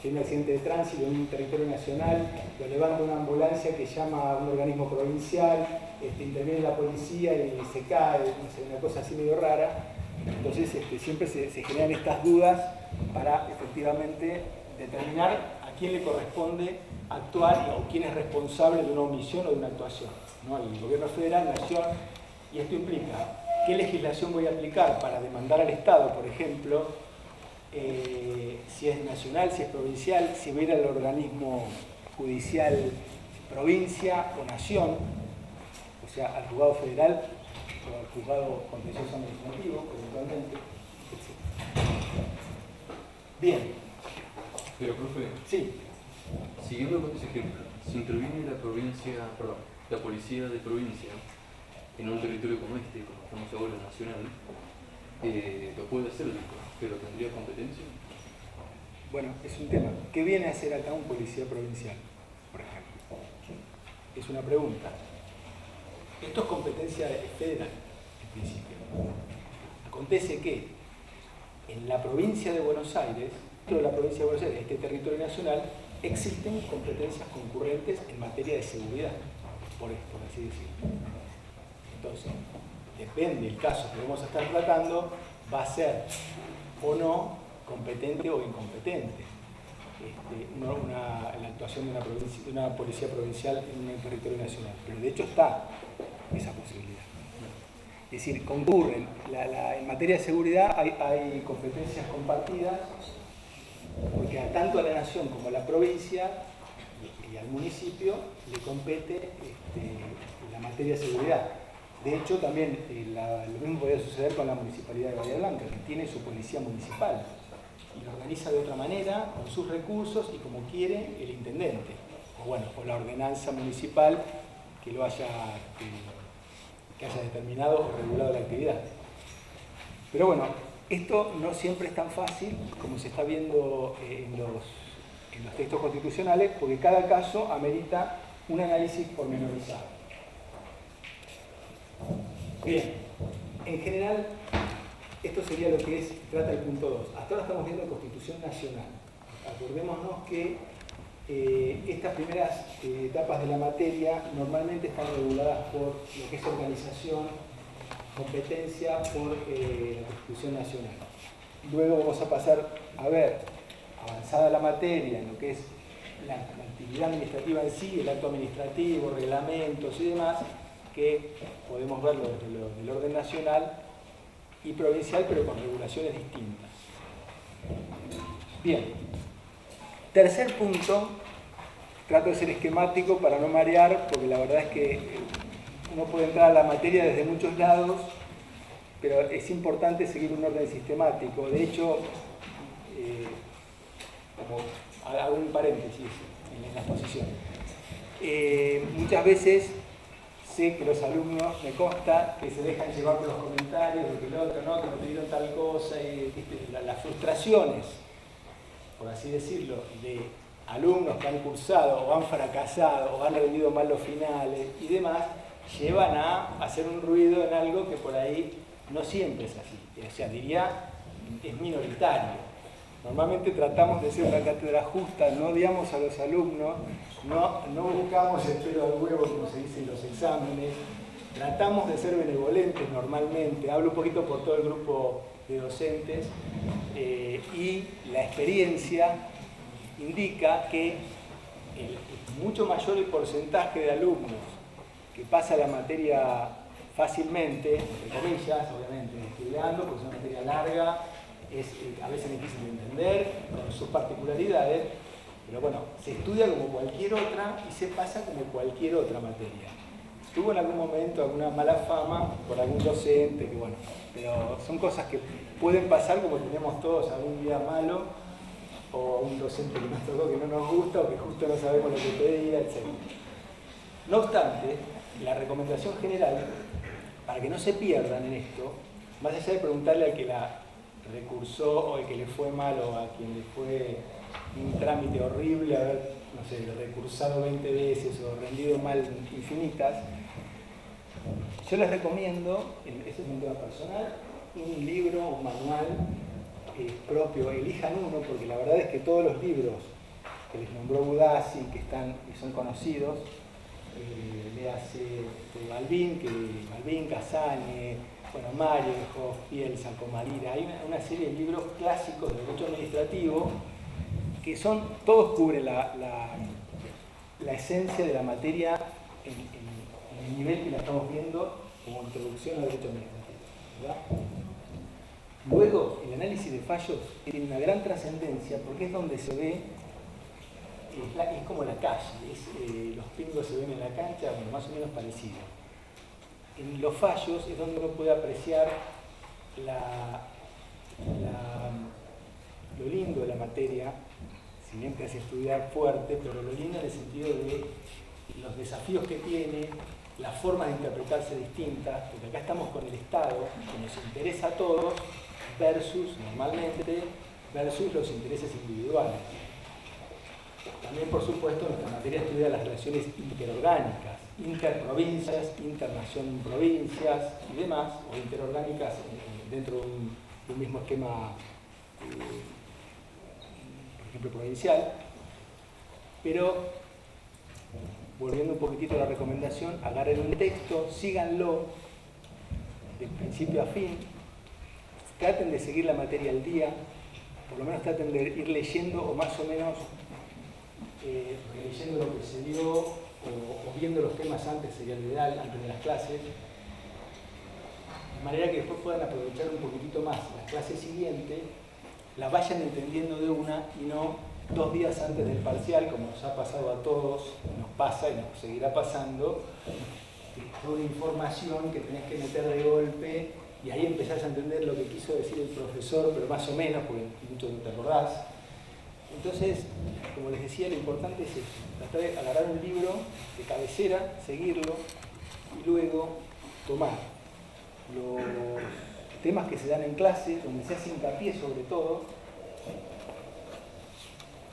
tiene un accidente de tránsito en un territorio nacional, lo levanta una ambulancia que llama a un organismo provincial, interviene la policía y se cae, no sé, una cosa así medio rara. Entonces siempre se generan estas dudas para efectivamente determinar a quién le corresponde actuar o quién es responsable de una omisión o de una actuación, ¿no? El gobierno federal, nación, y esto implica qué legislación voy a aplicar para demandar al Estado, por ejemplo, si es nacional, si es provincial, si va a ir al organismo judicial provincia o nación, o sea, al juzgado federal o al juzgado contencioso administrativo, eventualmente, etc. Bien. Pero, profe, sí. Siguiendo con ese ejemplo, si interviene la policía de provincia en un territorio como este, como estamos ahora, nacional, lo puede hacer, pero ¿tendría competencia? Bueno, es un tema. ¿Qué viene a hacer acá un policía provincial, por ejemplo? Es una pregunta. Esto es competencia federal, en principio. Acontece que en la provincia de Buenos Aires, dentro de la provincia de Buenos Aires, este territorio nacional, existen competencias concurrentes en materia de seguridad, por así decirlo. Entonces, depende del caso que vamos a estar tratando, va a ser o no competente o incompetente la actuación de una policía provincial en un territorio nacional. Pero de hecho está esa posibilidad. Es decir, concurren. En materia de seguridad hay competencias compartidas, porque tanto a la nación como a la provincia y al municipio le compete la materia de seguridad. De hecho, también lo mismo podría suceder con la Municipalidad de Bahía Blanca, que tiene su policía municipal y lo organiza de otra manera, con sus recursos y como quiere el intendente, o la ordenanza municipal que haya determinado o regulado la actividad. Pero bueno, esto no siempre es tan fácil como se está viendo en los textos constitucionales, porque cada caso amerita un análisis pormenorizado. Bien, en general, esto sería lo que trata el punto 2. Hasta ahora estamos viendo Constitución Nacional. Acordémonos que estas primeras etapas de la materia normalmente están reguladas por lo que es organización, competencia, por la Constitución Nacional. Luego vamos a pasar a ver, avanzada la materia, en lo que es la actividad administrativa en sí, el acto administrativo, reglamentos y demás, que podemos verlo desde el orden nacional y provincial, pero con regulaciones distintas. Bien. Tercer punto, trato de ser esquemático para no marear, porque la verdad es que uno puede entrar a la materia desde muchos lados, pero es importante seguir un orden sistemático. De hecho, como hago un paréntesis en la exposición, muchas veces sé que los alumnos, me consta, que se dejan llevar por los comentarios, de que el otro, no, que me pidieron tal cosa, y las frustraciones, por así decirlo, de alumnos que han cursado o han fracasado o han rendido mal los finales y demás, llevan a hacer un ruido en algo que por ahí no siempre es así. O sea, diría, es minoritario. Normalmente tratamos de ser una cátedra justa, no odiamos a los alumnos, no buscamos el pelo al huevo, como se dice en los exámenes, tratamos de ser benevolentes normalmente. Hablo un poquito por todo el grupo de docentes y la experiencia indica que es mucho mayor el porcentaje de alumnos que pasa la materia fácilmente, entre comillas, obviamente, estudiando, porque es una materia larga, es a veces difícil de entender, con sus particularidades, pero bueno, se estudia como cualquier otra y se pasa como cualquier otra materia. Tuvo en algún momento alguna mala fama por algún docente, que bueno, pero son cosas que pueden pasar como tenemos todos algún día malo, o un docente que nos tocó que no nos gusta, o que justo no sabemos lo que pedía, etc. No obstante, la recomendación general, para que no se pierdan en esto, más allá de preguntarle al que la recursó o al que le fue mal o a quien le fue un trámite horrible, haber, no sé, recursado 20 veces o rendido mal infinitas, yo les recomiendo, ese es un tema personal, un libro, un manual propio, elijan uno, porque la verdad es que todos los libros que les nombró Budassi, que son conocidos, le hace Balbín, Casagne, bueno, Mario, Pielsa, Comarira, hay una serie de libros clásicos de derecho administrativo que todos cubren la esencia de la materia en el nivel que la estamos viendo como introducción al derecho administrativo, ¿verdad? Luego, el análisis de fallos tiene una gran trascendencia porque es donde se ve, es como la calle, los pingos se ven en la cancha, bueno, más o menos parecido. En los fallos es donde uno puede apreciar lo lindo de la materia, si bien te hace estudiar fuerte, pero lo lindo en el sentido de los desafíos que tiene, las formas de interpretarse distintas, porque acá estamos con el Estado, que nos interesa a todos, normalmente, versus los intereses individuales. También, por supuesto, nuestra materia estudia las relaciones interorgánicas, interprovincias, internación-provincias y demás, o interorgánicas dentro de un mismo esquema, por ejemplo, provincial. Pero, volviendo un poquitito a la recomendación, agarren un texto, síganlo de principio a fin, traten de seguir la materia al día, por lo menos traten de ir leyendo o más o menos releyendo lo que se dio o viendo los temas antes, sería lo ideal, antes de las clases, de manera que después puedan aprovechar un poquitito más las clases siguientes, la vayan entendiendo de una y no 2 días antes del parcial, como nos ha pasado a todos, nos pasa y nos seguirá pasando, toda información que tenés que meter de golpe y ahí empezás a entender lo que quiso decir el profesor, pero más o menos, porque mucho no te acordás. Entonces, como les decía, lo importante es eso, tratar de agarrar un libro de cabecera, seguirlo y luego tomar los temas que se dan en clase, donde se hace hincapié sobre todo,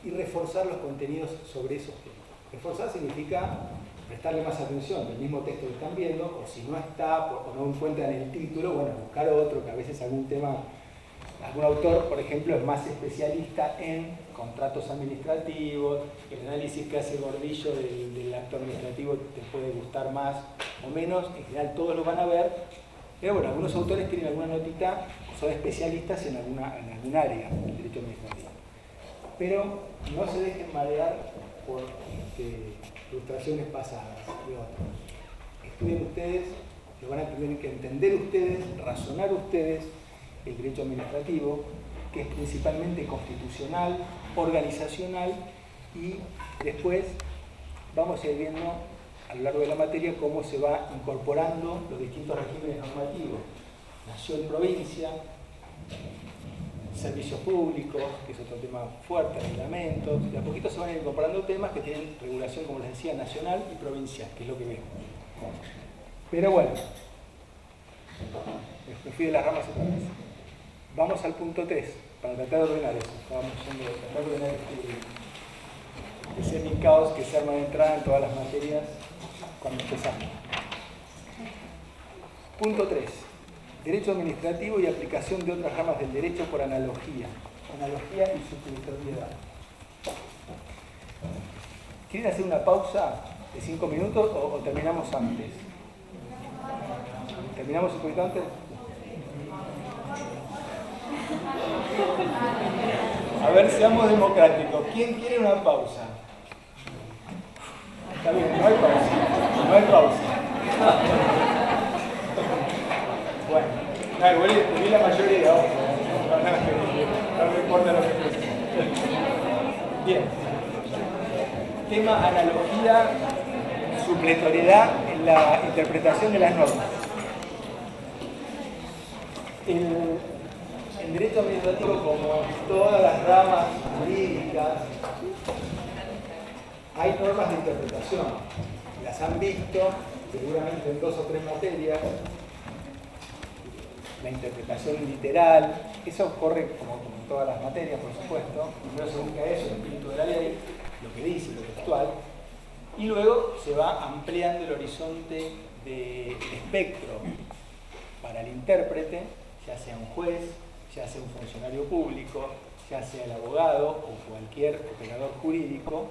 y reforzar los contenidos sobre esos temas. Reforzar significa prestarle más atención del mismo texto que están viendo, o si no está o no encuentran el título, bueno, buscar otro, que a veces algún autor, por ejemplo, es más especialista en contratos administrativos, el análisis que hace Gordillo del acto administrativo te puede gustar más o menos, en general todos lo van a ver, pero bueno, algunos autores tienen alguna notita, son especialistas en algún área del derecho administrativo. Pero no se dejen marear por frustraciones pasadas de otros. Estudien ustedes, lo van a tener que entender ustedes, razonar ustedes el derecho administrativo, que es principalmente constitucional, organizacional, y después vamos a ir viendo a lo largo de la materia cómo se va incorporando los distintos regímenes normativos, nación, provincia, servicios públicos, que es otro tema fuerte, reglamentos. De a poquito se van incorporando temas que tienen regulación, como les decía, nacional y provincial, que es lo que vemos. Pero bueno, me fui de las ramas otra vez. Vamos al punto 3, para tratar de ordenar eso. Estábamos yendo a tratar de ordenar el semi-caos que se arma de entrada en todas las materias cuando empezamos. Punto 3. Derecho administrativo y aplicación de otras ramas del derecho por analogía. Analogía y supletoriedad. ¿Quieren hacer una pausa de 5 minutos o terminamos antes? ¿Terminamos un poquito antes? A ver, seamos democráticos. ¿Quién quiere una pausa? Está bien, no hay pausa. No hay pausa. Bueno, no, igual tenía la mayoría. No me importa lo que piensen. Bien. Tema analogía, supletoriedad en la interpretación de las normas. El derecho administrativo, como en todas las ramas jurídicas, hay normas de interpretación. Las han visto seguramente en 2 o 3 materias. La interpretación literal, eso ocurre como en todas las materias, por supuesto. Primero se busca eso, el espíritu de la ley, lo que dice, lo textual, y luego se va ampliando el horizonte del espectro para el intérprete, ya sea un juez, ya sea un funcionario público, ya sea el abogado o cualquier operador jurídico,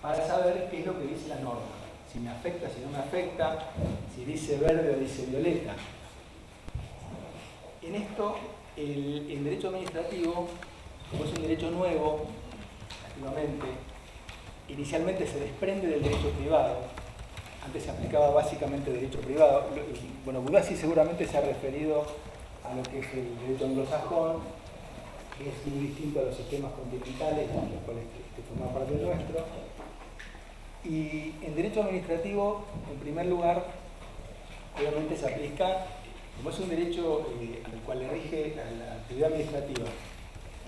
para saber qué es lo que dice la norma, si me afecta, si no me afecta, si dice verde o dice violeta. En esto, el derecho administrativo, como es un derecho nuevo, activamente, inicialmente se desprende del derecho privado. Antes se aplicaba básicamente derecho privado. Bueno, Budassi seguramente se ha referido a lo que es el derecho anglosajón, que es muy distinto a los sistemas continentales, de los cuales forma parte del nuestro. Y en derecho administrativo, en primer lugar, obviamente se aplica, como es un derecho al cual le rige a la actividad administrativa,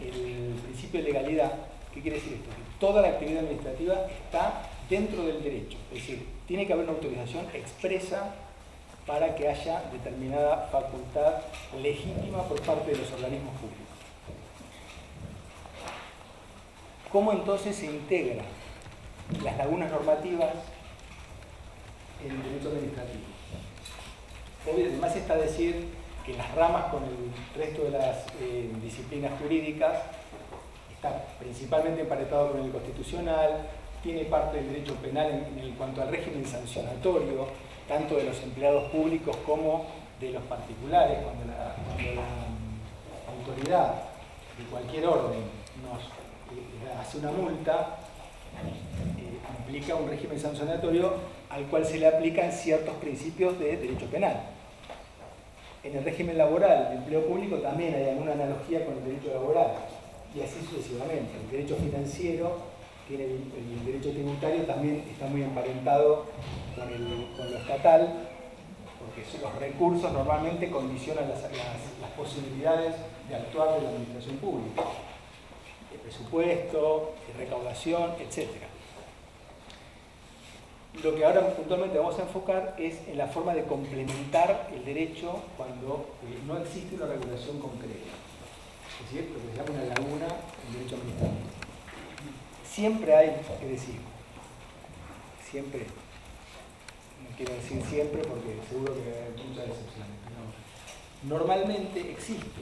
el principio de legalidad. ¿Qué quiere decir esto? Que toda la actividad administrativa está dentro del derecho, es decir, tiene que haber una autorización expresa para que haya determinada facultad legítima por parte de los organismos públicos. ¿Cómo entonces se integran las lagunas normativas en el derecho administrativo? Obvio, además está decir que las ramas con el resto de las disciplinas jurídicas está principalmente emparentado con el constitucional, tiene parte del derecho penal en cuanto al régimen sancionatorio, tanto de los empleados públicos como de los particulares, cuando la autoridad de cualquier orden nos hace una multa, implica un régimen sancionatorio al cual se le aplican ciertos principios de derecho penal. En el régimen laboral de empleo público también hay alguna analogía con el derecho laboral, y así sucesivamente. El derecho financiero, tiene el derecho tributario también está muy emparentado con lo estatal, porque los recursos normalmente condicionan las posibilidades de actuar de la administración pública. El presupuesto, recaudación, etc. Lo que ahora puntualmente vamos a enfocar es en la forma de complementar el derecho cuando no existe una regulación concreta. Es decir, lo que se llama una laguna en derecho administrativo. Siempre hay, es decir, siempre, no quiero decir siempre porque seguro que hay muchas excepciones, no. Normalmente existe,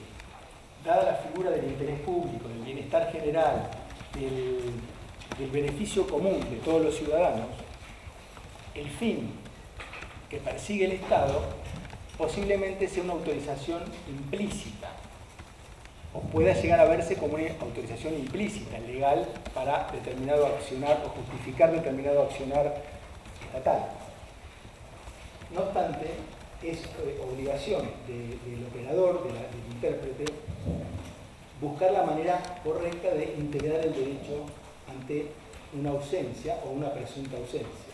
dada la figura del interés público, del bienestar general, del beneficio común de todos los ciudadanos, el fin que persigue el Estado posiblemente sea una autorización implícita, o pueda llegar a verse como una autorización implícita, legal, para determinado accionar o justificar determinado accionar estatal. No obstante, es obligación del operador, del intérprete, buscar la manera correcta de integrar el derecho ante una ausencia o una presunta ausencia.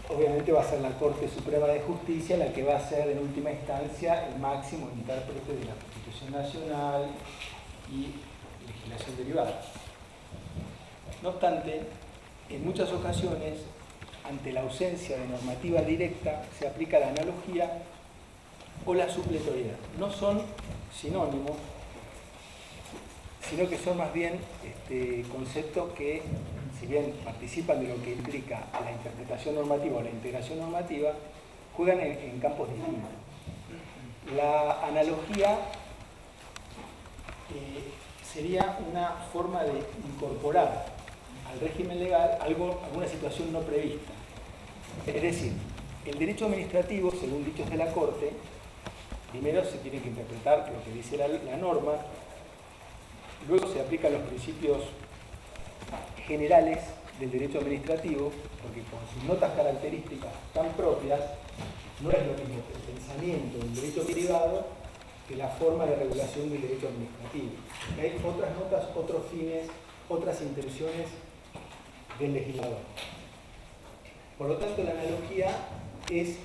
obviamente va a ser la Corte Suprema de Justicia la que va a ser en última instancia el máximo intérprete de la Constitución Nacional y legislación derivada. No obstante, en muchas ocasiones, ante la ausencia de normativa directa, se aplica la analogía o la supletoriedad. No son sinónimos, sino que son más bien conceptos que, si bien participan de lo que implica la interpretación normativa o la integración normativa, juegan en campos distintos. La analogía sería una forma de incorporar al régimen legal alguna situación no prevista. Es decir, el derecho administrativo, según dichos de la Corte, primero se tiene que interpretar lo que dice la norma, luego se aplican los principios generales del derecho administrativo, porque con sus notas características tan propias, no es lo mismo el pensamiento del derecho privado que la forma de regulación del derecho administrativo. Hay otras notas, otros fines, otras intenciones del legislador. Por lo tanto, la analogía es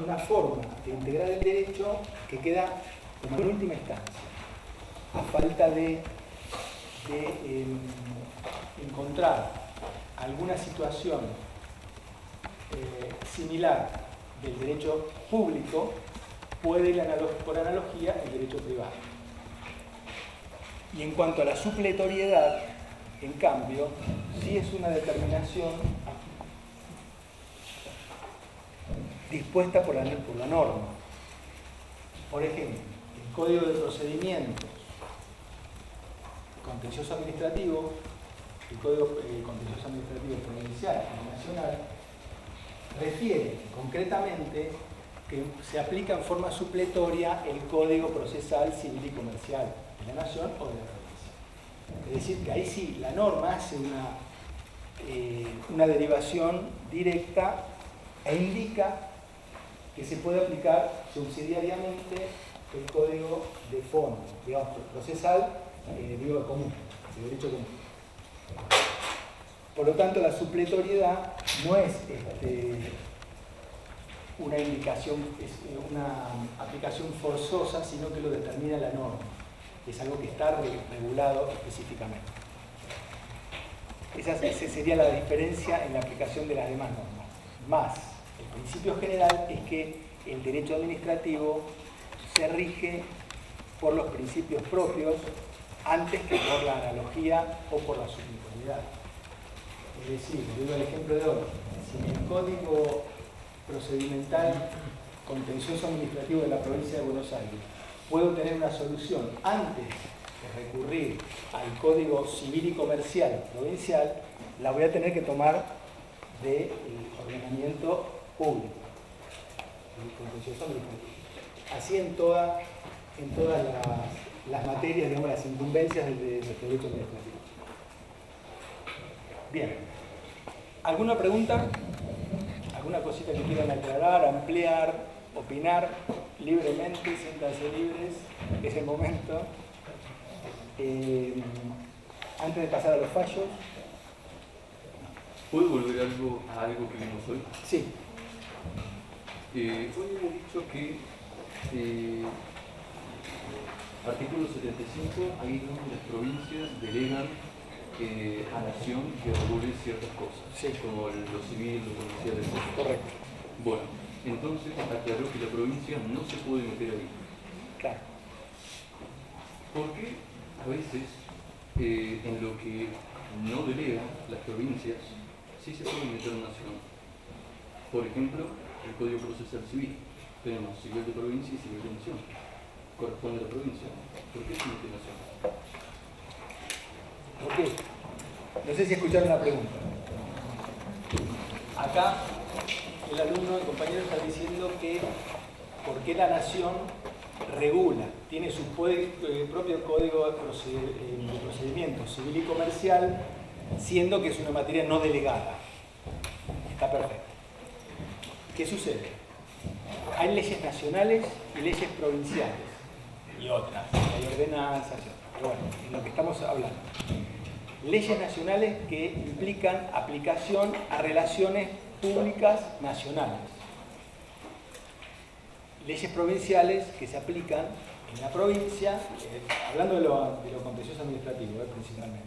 una forma de integrar el derecho que queda como en última instancia, a falta de encontrar alguna situación similar del derecho público, puede ir por analogía el derecho privado. Y en cuanto a la supletoriedad, en cambio, sí es una determinación dispuesta por la norma. Por ejemplo, el Código de Procedimientos Contencioso Administrativo, el Código Contencioso Administrativo Provincial y Nacional, refiere concretamente que se aplica en forma supletoria el Código Procesal Civil y Comercial de la Nación o de la provincia. Es decir, que ahí sí la norma hace una derivación directa e indica que se puede aplicar subsidiariamente el Código de fondo, digamos, procesal, digo, común, de derecho común. Por lo tanto, la supletoriedad no es una indicación, es una aplicación forzosa, sino que lo determina la norma. Es algo que está regulado específicamente. Esa sería la diferencia en la aplicación de las demás normas. Más, el principio general es que el derecho administrativo se rige por los principios propios antes que por la analogía o por la supletoriedad. Es decir, digo el ejemplo de hoy, si en el Código Procedimental Contencioso Administrativo de la Provincia de Buenos Aires puedo tener una solución antes de recurrir al Código Civil y Comercial Provincial, la voy a tener que tomar del ordenamiento público, el contencioso administrativo. Así en todas las materias, digamos, las incumbencias del derecho administrativo. Bien. ¿Alguna pregunta? ¿Alguna cosita que quieran aclarar, ampliar, opinar libremente? Siéntanse libres, es el momento. Antes de pasar a los fallos. ¿Puedo volver a algo que vimos hoy? Sí. Hoy hemos dicho que artículo 75, ahí donde las provincias delegan a nación que regule ciertas cosas, sí, como lo civil, lo comercial, etc. Correcto. Bueno, entonces aclaró que la provincia no se puede meter ahí. Claro. Porque a veces en lo que no delegan las provincias sí se puede meter nación. Por ejemplo, el Código Procesal Civil. Tenemos civil de provincia y civil de nación. Corresponde a la provincia. ¿Por qué se mete nación? ¿Por qué? No sé si escucharon la pregunta. Acá el alumno, el compañero, está diciendo que por qué la nación regula, tiene su propio código de procedimiento civil y comercial, siendo que es una materia no delegada. Está perfecto. ¿Qué sucede? Hay leyes nacionales y leyes provinciales y otras, hay ordenanzas y otras. Pero bueno, en lo que estamos hablando. leyes nacionales que implican aplicación a relaciones públicas nacionales. Leyes provinciales que se aplican en la provincia, hablando de lo contencioso administrativo principalmente,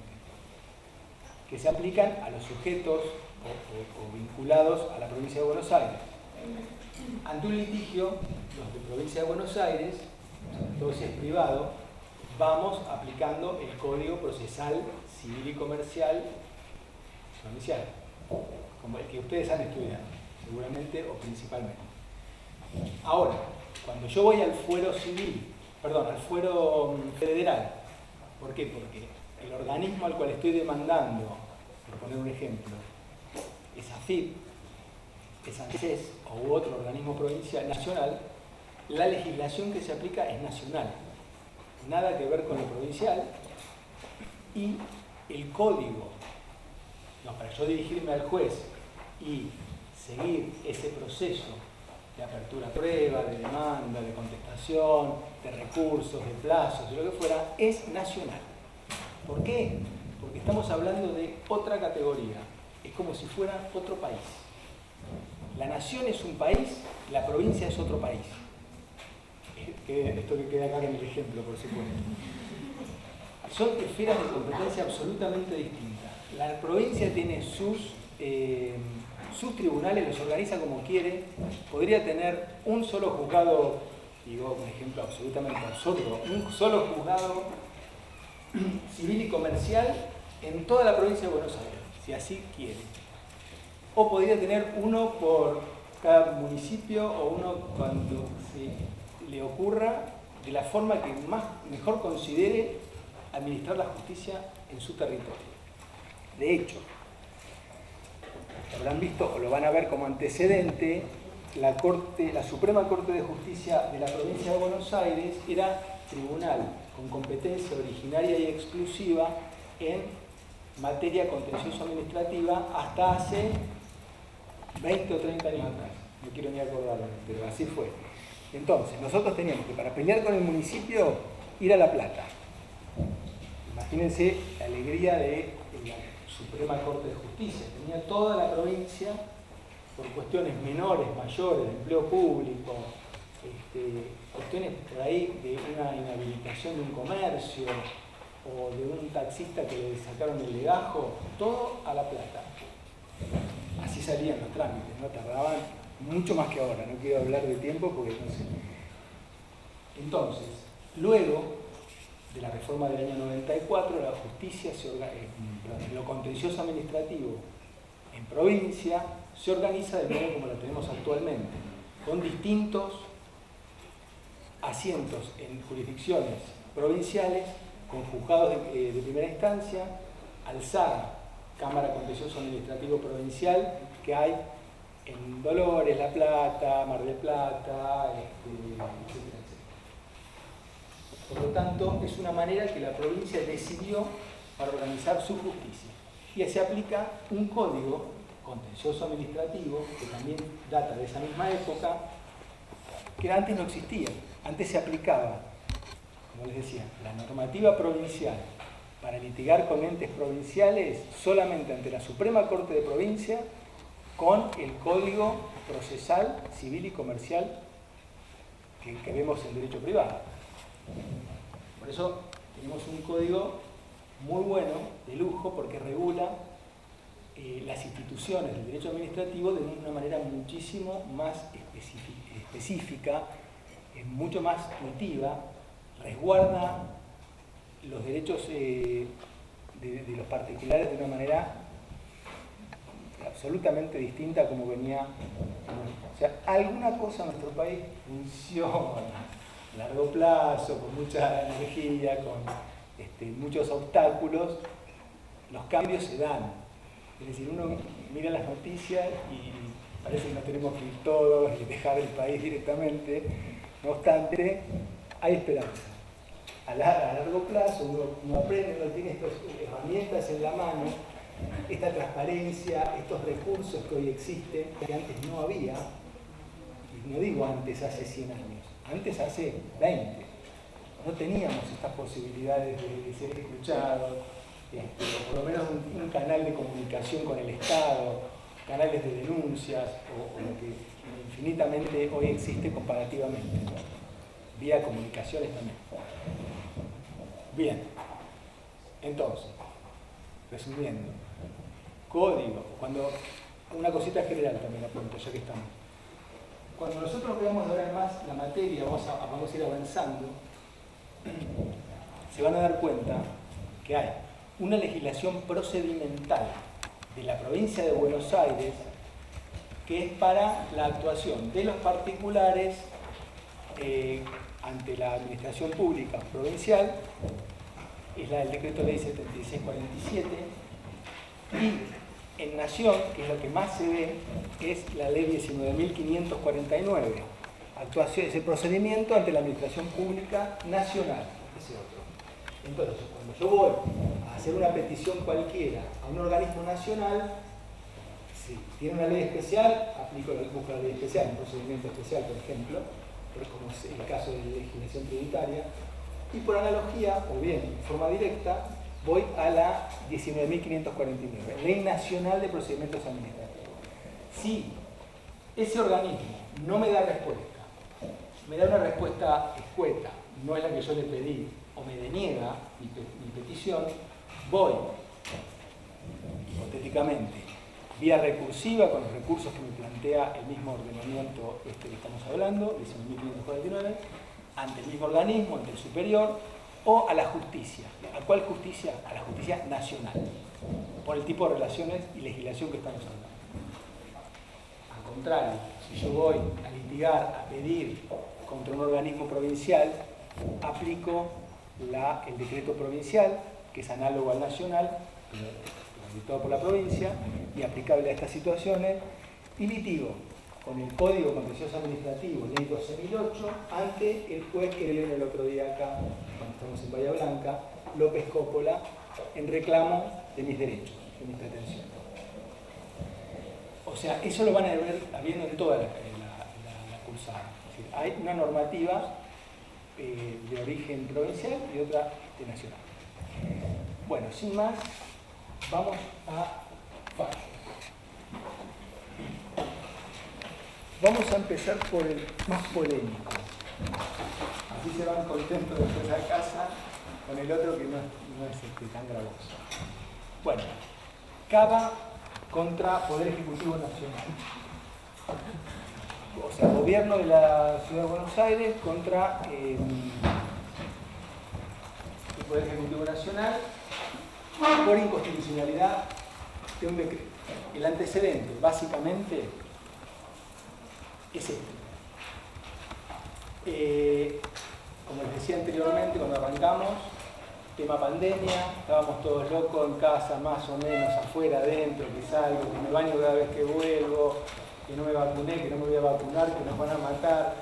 que se aplican a los sujetos o vinculados a la provincia de Buenos Aires. Ante un litigio, los de provincia de Buenos Aires, todo si es privado, vamos aplicando el Código Procesal Civil y Comercial provincial, como el que ustedes han estudiado, seguramente o principalmente. Ahora, cuando yo voy al fuero civil, perdón, al fuero federal, ¿por qué? Porque el organismo al cual estoy demandando, por poner un ejemplo, es AFIP, es ANSES u otro organismo provincial nacional, la legislación que se aplica es nacional, nada que ver con lo provincial, y el código, para yo dirigirme al juez y seguir ese proceso de apertura a prueba, de demanda, de contestación, de recursos, de plazos, de lo que fuera, es nacional. ¿Por qué? Porque estamos hablando de otra categoría, es como si fuera otro país. La nación es un país, la provincia es otro país. Esto que queda acá en el ejemplo, por supuesto. Son esferas de competencia absolutamente distintas. La provincia tiene sus tribunales, los organiza como quiere. Podría tener un solo juzgado, digo un ejemplo absolutamente absurdo, un solo juzgado civil y comercial en toda la provincia de Buenos Aires, si así quiere. O podría tener uno por cada municipio o uno cuando se le ocurra, de la forma que mejor considere administrar la justicia en su territorio. De hecho, lo habrán visto o lo van a ver como antecedente, la Suprema Corte de Justicia de la provincia de Buenos Aires era tribunal con competencia originaria y exclusiva en materia contencioso administrativa hasta hace 20 o 30 años atrás. No quiero ni acordarme, pero así fue. Entonces, nosotros teníamos que para pelear con el municipio ir a La Plata. Imagínense la alegría de la Suprema Corte de Justicia. Tenía toda la provincia por cuestiones menores, mayores, de empleo público, cuestiones por ahí de una inhabilitación de un comercio o de un taxista que le sacaron el legajo, todo a La Plata. Así salían los trámites, no tardaban mucho más que ahora, no quiero hablar de tiempo porque no sé. Entonces, luego de la reforma del año 94, la justicia, lo contencioso administrativo en provincia se organiza de modo como lo tenemos actualmente, con distintos asientos en jurisdicciones provinciales, con juzgados de primera instancia, alzada Cámara Contencioso Administrativo Provincial que hay en Dolores, La Plata, Mar del Plata, etcétera, etcétera. Por lo tanto, es una manera que la provincia decidió para organizar su justicia. Y se aplica un código contencioso administrativo, que también data de esa misma época, que antes no existía. Antes se aplicaba, como les decía, la normativa provincial para litigar con entes provinciales solamente ante la Suprema Corte de Provincia con el Código Procesal Civil y Comercial que vemos en derecho privado. Por eso tenemos un código muy bueno, de lujo, porque regula las instituciones del derecho administrativo de una manera muchísimo más específica, mucho más intuitiva, resguarda los derechos de los particulares de una manera absolutamente distinta a como venía. O sea, alguna cosa en nuestro país funciona a largo plazo, con mucha energía, con muchos obstáculos. Los cambios se dan. Es decir, uno mira las noticias y parece que nos tenemos que ir todos y dejar el país directamente. No obstante, hay esperanza. A largo plazo uno aprende, uno tiene estas herramientas en la mano, esta transparencia, estos recursos que hoy existen, que antes no había, y no digo antes hace 100 años, antes hace 20. No teníamos estas posibilidades de ser escuchados, o por lo menos un canal de comunicación con el Estado, canales de denuncias, o lo que infinitamente hoy existe comparativamente, ¿no? Vía comunicaciones también. Bien, entonces, resumiendo, código, una cosita general también apunto, ya que estamos. Cuando nosotros veamos de ahora en más la materia, vamos a ir avanzando, se van a dar cuenta que hay una legislación procedimental de la provincia de Buenos Aires que es para la actuación de los particulares ante la administración pública provincial, es la del decreto ley 7647, y en Nación, que es lo que más se ve, es la ley 19.549, actuación, ese procedimiento ante la administración pública nacional, ese otro. Entonces, cuando yo voy a hacer una petición cualquiera a un organismo nacional, si tiene una ley especial, busco la ley especial, un procedimiento especial, por ejemplo, como es el caso de la legislación tributaria, y por analogía, o bien de forma directa, voy a la 19.549, Ley Nacional de Procedimientos Administrativos. Si ese organismo no me da respuesta, me da una respuesta escueta, no es la que yo le pedí, o me deniega mi petición, voy, hipotéticamente, vía recursiva, con los recursos que me plantea el mismo ordenamiento que estamos hablando, 19.549, ante el mismo organismo, ante el superior, o a la justicia. ¿A cuál justicia? A la justicia nacional, por el tipo de relaciones y legislación que estamos hablando. Al contrario, si yo voy a litigar, a pedir contra un organismo provincial, aplico el decreto provincial, que es análogo al nacional, dictado por la provincia y aplicable a estas situaciones, y litigo con el Código Contencioso Administrativo, Ley 12.008, ante el juez que vieron el otro día acá, cuando estamos en Bahía Blanca, López Coppola, en reclamo de mis derechos, de mis pretensiones. O sea, eso lo van a ver habiendo en toda la cursada. Es decir, hay una normativa de origen provincial y otra nacional. Bueno, sin más, vamos a fallo. Vamos a empezar por el más polémico. Así se van contentos después a casa con el otro que no es tan gravoso. Bueno, Cava contra Poder Ejecutivo Nacional. O sea, gobierno de la Ciudad de Buenos Aires contra el Poder Ejecutivo Nacional por inconstitucionalidad de un decreto. El antecedente, básicamente, es este. Como les decía anteriormente, cuando arrancamos, tema pandemia, estábamos todos locos en casa, más o menos, afuera, adentro, que salgo, que me baño cada vez que vuelvo, que no me vacuné, que no me voy a vacunar, que nos van a matar.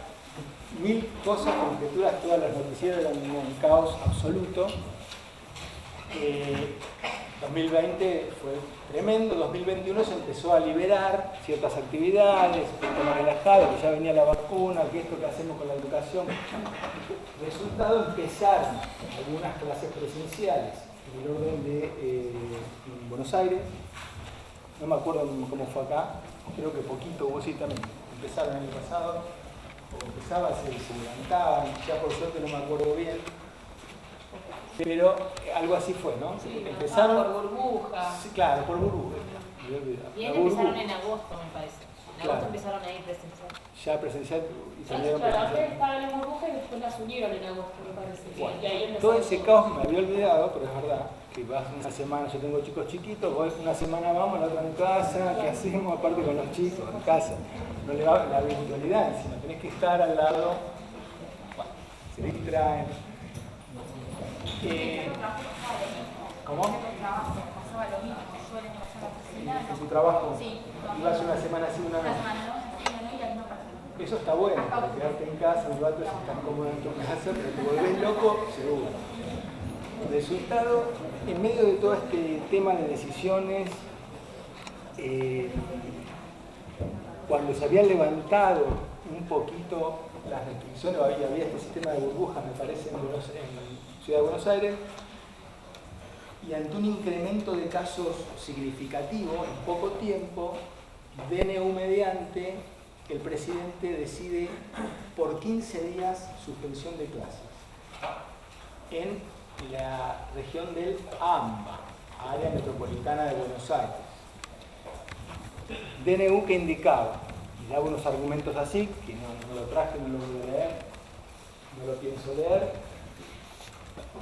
Mil cosas, conjeturas, todas las noticieras eran un caos absoluto. 2020 fue tremendo, 2021 se empezó a liberar ciertas actividades, un poco más relajado, que ya venía la vacuna, que esto que hacemos con la educación. Resultado, empezaron algunas clases presenciales en el orden de Buenos Aires, no me acuerdo cómo fue acá, creo que poquito hubo, sí también, empezaron el año pasado, o empezaba, se levantaban, ya por suerte no me acuerdo bien, pero algo así fue, ¿no? Sí, empezaron por burbuja. Sí, claro, por burbuja. Bien, empezaron en agosto, me parece. En Claro. agosto empezaron a ir presencial. Ya presencial y salieron Claro, antes presencial. estaban en burbuja y después las unieron en agosto, me parece. Bueno, Y ahí todo empezaron ese todo. caos me había olvidado, pero es verdad que vas una semana, yo tengo chicos chiquitos, vos una semana vamos, la otra en casa, ¿qué hacemos aparte con los chicos en casa? No le va la virtualidad, sino tenés que estar al lado, bueno, se distraen. ¿Cómo? ¿En tu trabajo? Sí. Ibas una semana así, una no. Eso está bueno, para quedarte en casa un rato, si estás cómodo en tu casa, pero te volvés loco, seguro. Resultado, en medio de todo este tema de decisiones, cuando se habían levantado un poquito las restricciones, había este sistema de burbujas, me parece, en Ciudad de Buenos Aires, y ante un incremento de casos significativo en poco tiempo, DNU mediante, el presidente decide por 15 días suspensión de clases en la región del AMBA, Área Metropolitana de Buenos Aires. DNU que indicaba, y daba unos argumentos así, que no lo traje, no lo voy a leer, no lo pienso leer,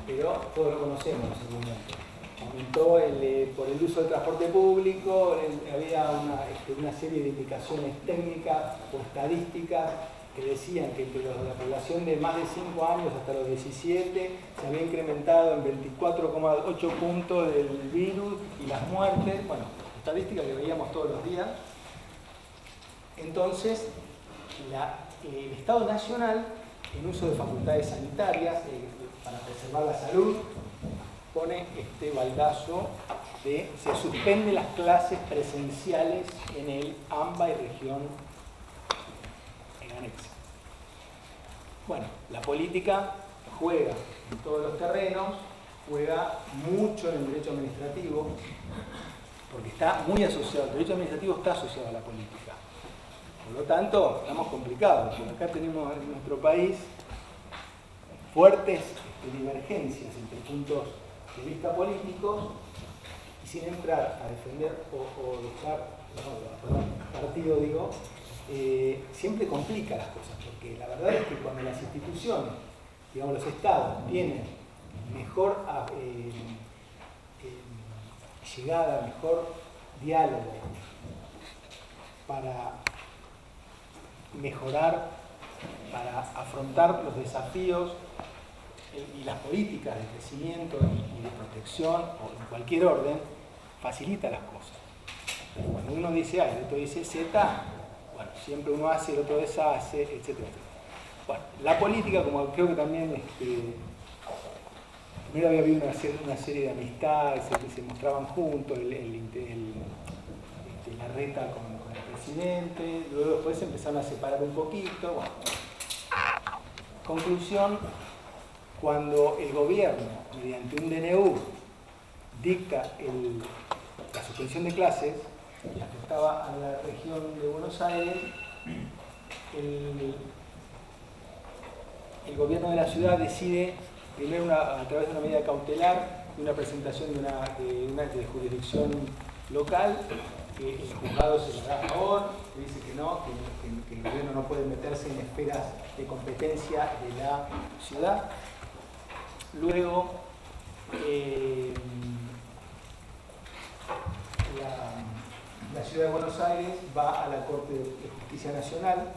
pero todos lo conocemos los argumentos. Aumentó por el uso del transporte público, había una serie de indicaciones técnicas o estadísticas que decían que entre la población de más de 5 años hasta los 17 se había incrementado en 24,8 puntos el virus y las muertes, bueno, estadísticas que veíamos todos los días. Entonces, el Estado Nacional, en uso de facultades sanitarias para preservar la salud, pone este baldazo de se suspenden las clases presenciales en el AMBA y región en anexa. Bueno, la política juega en todos los terrenos, juega mucho en el derecho administrativo, porque está muy asociado, el derecho administrativo está asociado a la política. Por lo tanto, estamos complicados, porque acá tenemos en nuestro país fuertes divergencias entre puntos de vista políticos, y sin entrar a defender o dejar partido, digo, siempre complica las cosas, porque la verdad es que cuando las instituciones, digamos los estados, tienen mejor llegada, mejor diálogo para mejorar, para afrontar los desafíos y las políticas de crecimiento y de protección, o en cualquier orden, facilita las cosas. Pero cuando uno dice A y el otro dice Z, bueno, siempre uno hace, el otro deshace, etcétera. Bueno, la política, como creo que también primero había habido una serie de amistades que se mostraban juntos, la reta con el presidente, luego después se empezaron a separar un poquito. Bueno. Conclusión: cuando el gobierno, mediante un DNU, dicta la suspensión de clases y afectaba a la región de Buenos Aires, el gobierno de la ciudad decide, primero a través de una medida cautelar y una presentación de jurisdicción local, que el juzgado se le da a favor, que dice que no, que el gobierno no puede meterse en esferas de competencia de la ciudad. Luego, la ciudad de Buenos Aires va a la Corte de Justicia Nacional,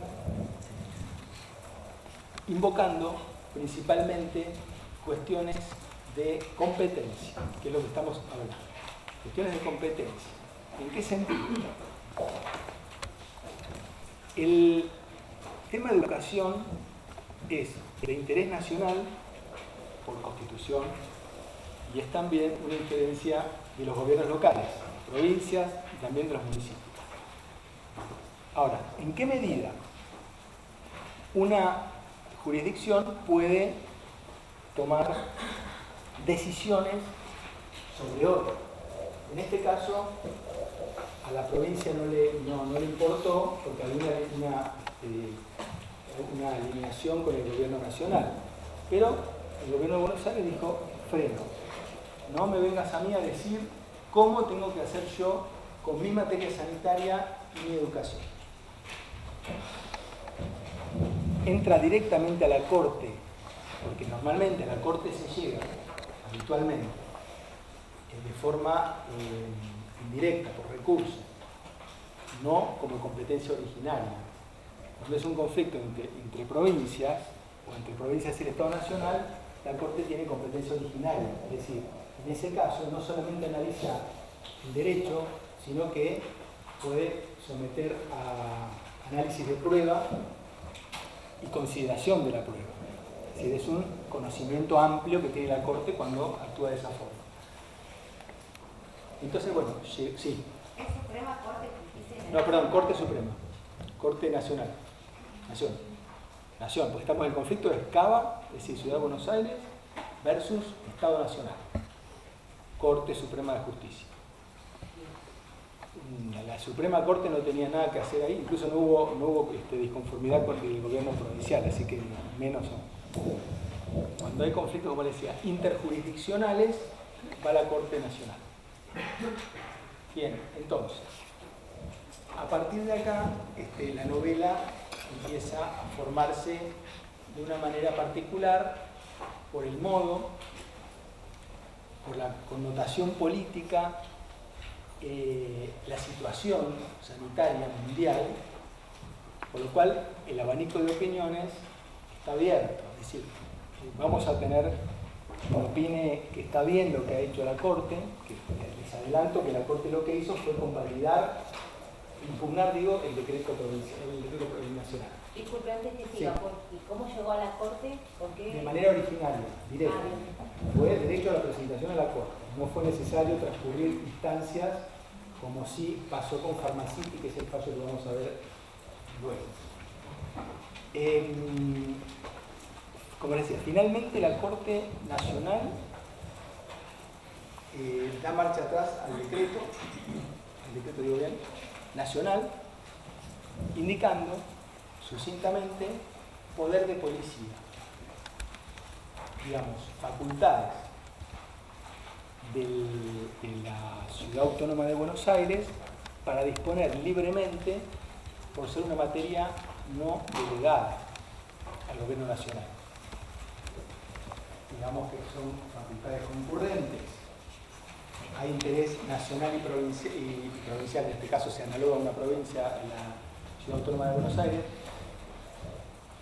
invocando principalmente cuestiones de competencia, que es lo que estamos hablando. Cuestiones de competencia. ¿En qué sentido? El tema de educación es de interés nacional por Constitución y es también una injerencia de los gobiernos locales, provincias y también de los municipios. Ahora, ¿en qué medida una jurisdicción puede tomar decisiones sobre otra? En este caso, a la provincia no le importó porque había una alineación con el gobierno nacional. Pero el gobierno de Buenos Aires dijo: freno, no me vengas a mí a decir cómo tengo que hacer yo con mi materia sanitaria y mi educación. Entra directamente a la Corte, porque normalmente a la Corte se llega, habitualmente, de forma indirecta, por recurso, no como competencia originaria. Cuando es un conflicto entre provincias, o entre provincias y el Estado Nacional, la Corte tiene competencia originaria. Es decir, en ese caso no solamente analiza el derecho, sino que puede someter a análisis de prueba y consideración de la prueba. Es decir, es un conocimiento amplio que tiene la Corte cuando actúa de esa forma. Entonces, bueno, sí. ¿Es Suprema Corte de Justicia? No, perdón, Corte Suprema. Corte Nacional. Nación, porque estamos en el conflicto de Cava, es decir, Ciudad de Buenos Aires, versus Estado Nacional. Corte Suprema de Justicia. La Suprema Corte no tenía nada que hacer ahí, incluso no hubo disconformidad con el gobierno provincial, así que menos aún. Cuando hay conflictos, como les decía, interjurisdiccionales, va a la Corte Nacional. Bien, entonces, a partir de acá, la novela empieza a formarse de una manera particular por el modo, por la connotación política, la situación sanitaria mundial, por lo cual el abanico de opiniones está abierto. Es decir, vamos a tener quien opine que está bien lo que ha hecho la Corte, que les adelanto que la Corte lo que hizo fue convalidar, impugnar, digo, el decreto nacional. Disculpe, antes que siga, ¿y cómo llegó a la Corte? ¿Por qué? De manera originaria, directa. Fue derecho a la presentación a la Corte. No fue necesario transcurrir instancias como sí pasó con Farmacity, que es el fallo que vamos a ver luego. Como les decía, finalmente la Corte Nacional da marcha atrás al decreto digo bien, nacional, indicando sucintamente poder de policía, digamos, facultades de la Ciudad Autónoma de Buenos Aires para disponer libremente, por ser una materia no delegada al gobierno nacional. Digamos que son facultades concurrentes. Hay interés nacional y provincial, en este caso se analoga a una provincia, en la Ciudad Autónoma de Buenos Aires,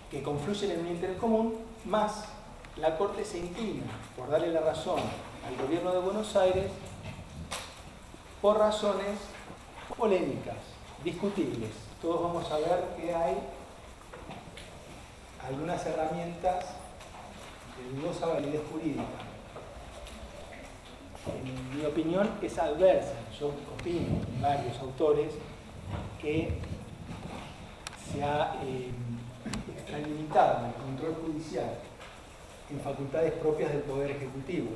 que confluyen en un interés común, más la Corte se inclina por darle la razón al gobierno de Buenos Aires por razones polémicas, discutibles. Todos vamos a ver que hay algunas herramientas de dudosa validez jurídica. En mi opinión es adversa. Yo opino en varios autores que se ha extralimitado el control judicial en facultades propias del Poder Ejecutivo.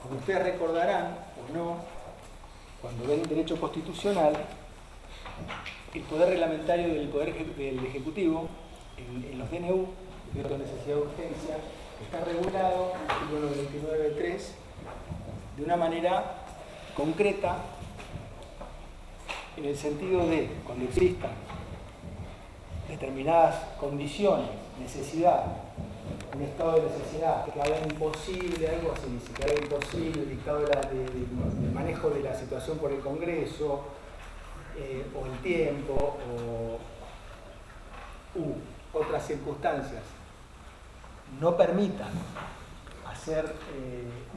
Como ustedes recordarán, o no, cuando ven derecho constitucional, el poder reglamentario del Ejecutivo, en los DNU, decreto de necesidad de urgencia, está regulado en el artículo 29.3 de una manera concreta, en el sentido de cuando existan determinadas condiciones, necesidad, un estado de necesidad que haga imposible, algo así dice, que haga imposible el dictado del manejo de la situación por el Congreso, o el tiempo, o otras circunstancias no permitan hacer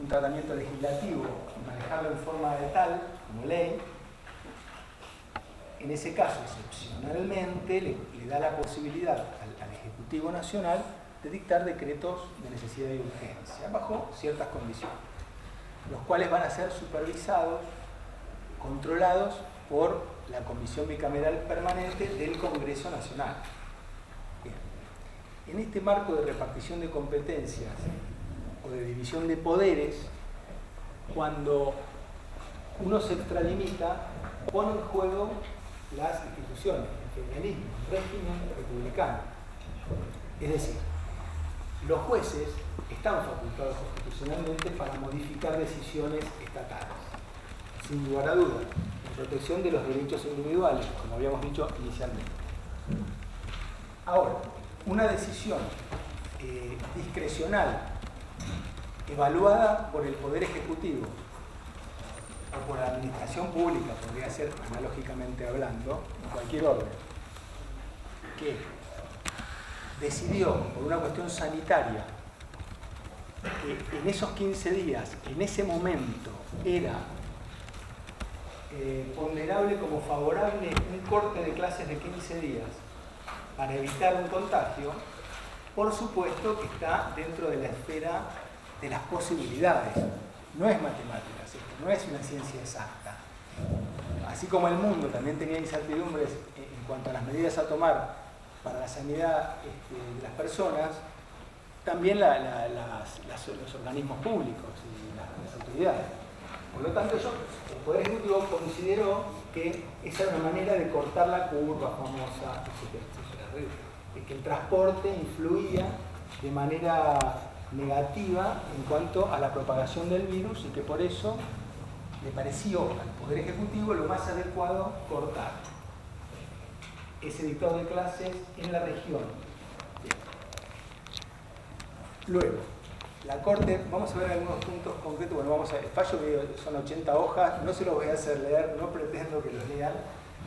un tratamiento legislativo y manejarlo en forma de tal, como ley, en ese caso, excepcionalmente, le da la posibilidad al Ejecutivo Nacional de dictar decretos de necesidad y urgencia, bajo ciertas condiciones, los cuales van a ser supervisados, controlados por la Comisión Bicameral Permanente del Congreso Nacional. Bien. En este marco de repartición de competencias o de división de poderes, cuando uno se extralimita, pone en juego las instituciones, el federalismo, el régimen republicano. Es decir, los jueces están facultados constitucionalmente para modificar decisiones estatales, sin lugar a dudas, en protección de los derechos individuales, como habíamos dicho inicialmente. Ahora, una decisión discrecional, evaluada por el Poder Ejecutivo o por la Administración Pública, podría ser analógicamente hablando, en cualquier orden, que decidió por una cuestión sanitaria que en esos 15 días, en ese momento, era ponderable como favorable un corte de clases de 15 días para evitar un contagio, por supuesto que está dentro de la esfera de las posibilidades. No es matemáticas esto, no es una ciencia exacta. Así como el mundo también tenía incertidumbres en cuanto a las medidas a tomar para la sanidad de las personas, también los organismos públicos y las autoridades. Por lo tanto, el Poder Ejecutivo consideró que esa era una manera de cortar la curva famosa, que el transporte influía de manera negativa en cuanto a la propagación del virus y que por eso le pareció al Poder Ejecutivo lo más adecuado cortar ese dictado de clases en la región. Bien. Luego, la Corte, vamos a ver algunos puntos concretos. Bueno, vamos a ver, el fallo que son 80 hojas, no se los voy a hacer leer, no pretendo que los lean.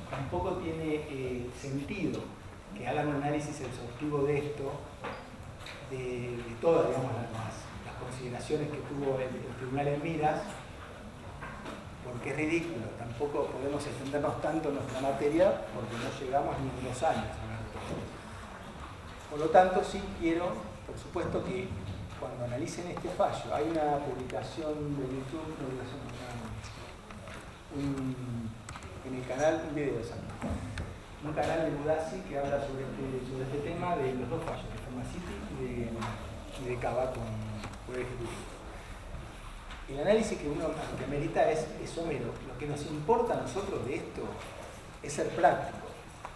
Tampoco tiene sentido que hagan un análisis exhaustivo de esto, de todas, digamos, las consideraciones que tuvo el Tribunal en Miras, porque es ridículo. Tampoco podemos extendernos tanto en nuestra materia porque no llegamos ni a 2 años a hablar de todo. Por lo tanto, sí quiero, por supuesto, que cuando analicen este fallo, hay una publicación de YouTube, en el canal, un video un canal de Budassi que habla sobre este tema de los dos fallos, de Pharmacity y de Cava con Poder Ejecutivo. El análisis que uno amerita es somero. Lo que nos importa a nosotros de esto es ser práctico,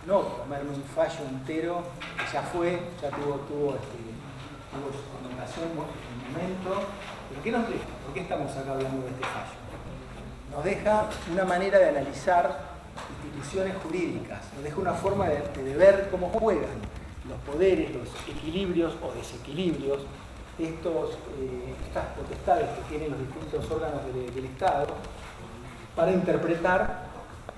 no comerme un fallo entero que ya fue, ya tuvo su connotación en el momento. ¿Pero qué nos deja? ¿Por qué estamos acá hablando de este fallo? Nos deja una manera de analizar instituciones jurídicas, nos deja una forma de ver cómo juegan los poderes, los equilibrios o desequilibrios, estas potestades que tienen los distintos órganos del Estado para interpretar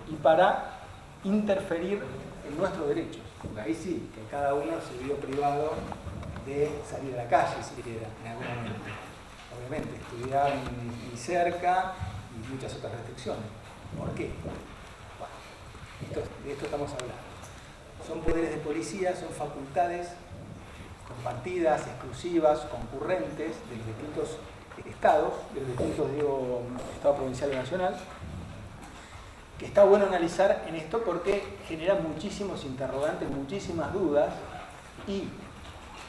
y para interferir en nuestros derechos. Porque ahí sí, que cada uno se vio privado de salir a la calle, si quiera, en algún momento. Obviamente, estudiar muy cerca y muchas otras restricciones. ¿Por qué? Bueno, de esto estamos hablando. Son poderes de policía, son facultades compartidas, exclusivas, concurrentes de los distintos estados, de los distintos, estado provincial y nacional, que está bueno analizar en esto porque genera muchísimos interrogantes, muchísimas dudas, y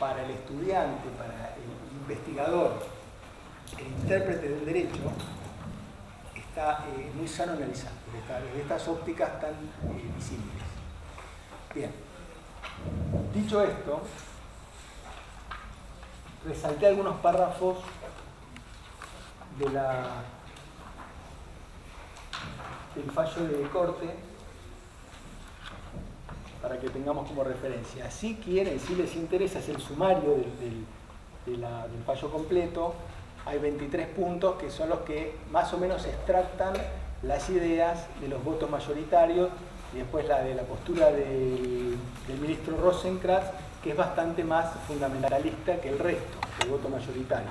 para el estudiante, para el investigador, el intérprete del derecho, está muy sano analizar desde estas ópticas tan visibles. Bien, dicho esto, resalté algunos párrafos del fallo de corte para que tengamos como referencia. Si quieren, si les interesa, es el sumario del fallo completo. Hay 23 puntos que son los que más o menos extractan las ideas de los votos mayoritarios y después la de la postura del ministro Rosenkrantz, que es bastante más fundamentalista que el resto del voto mayoritario.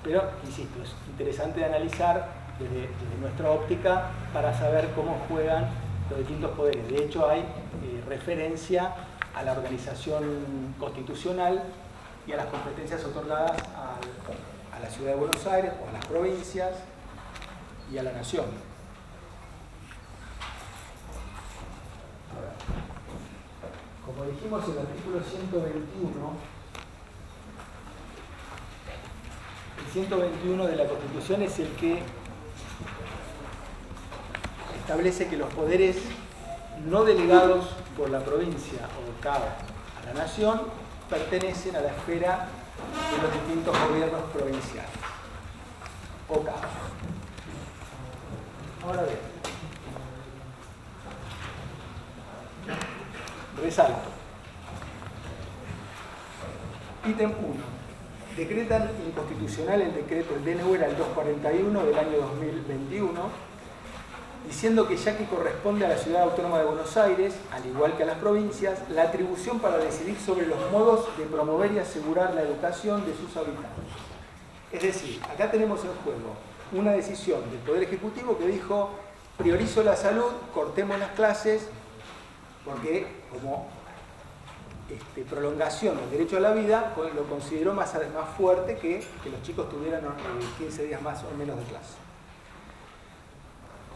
Pero, insisto, es interesante de analizar desde nuestra óptica para saber cómo juegan los distintos poderes. De hecho, hay referencia a la organización constitucional y a las competencias otorgadas a la Ciudad de Buenos Aires o a las provincias y a la Nación. Como dijimos, el artículo 121, el 121 de la Constitución es el que establece que los poderes no delegados por la provincia o CABA a la Nación pertenecen a la esfera de los distintos gobiernos provinciales o CABA. Ahora bien, resalto. Ítem 1. Decretan inconstitucional el decreto, el DNU era el 241 del año 2021, diciendo que ya que corresponde a la Ciudad Autónoma de Buenos Aires, al igual que a las provincias, la atribución para decidir sobre los modos de promover y asegurar la educación de sus habitantes. Es decir, acá tenemos en juego una decisión del Poder Ejecutivo que dijo: priorizo la salud, cortemos las clases, porque como prolongación del derecho a la vida lo consideró más fuerte que los chicos tuvieran 15 días más o menos de clase.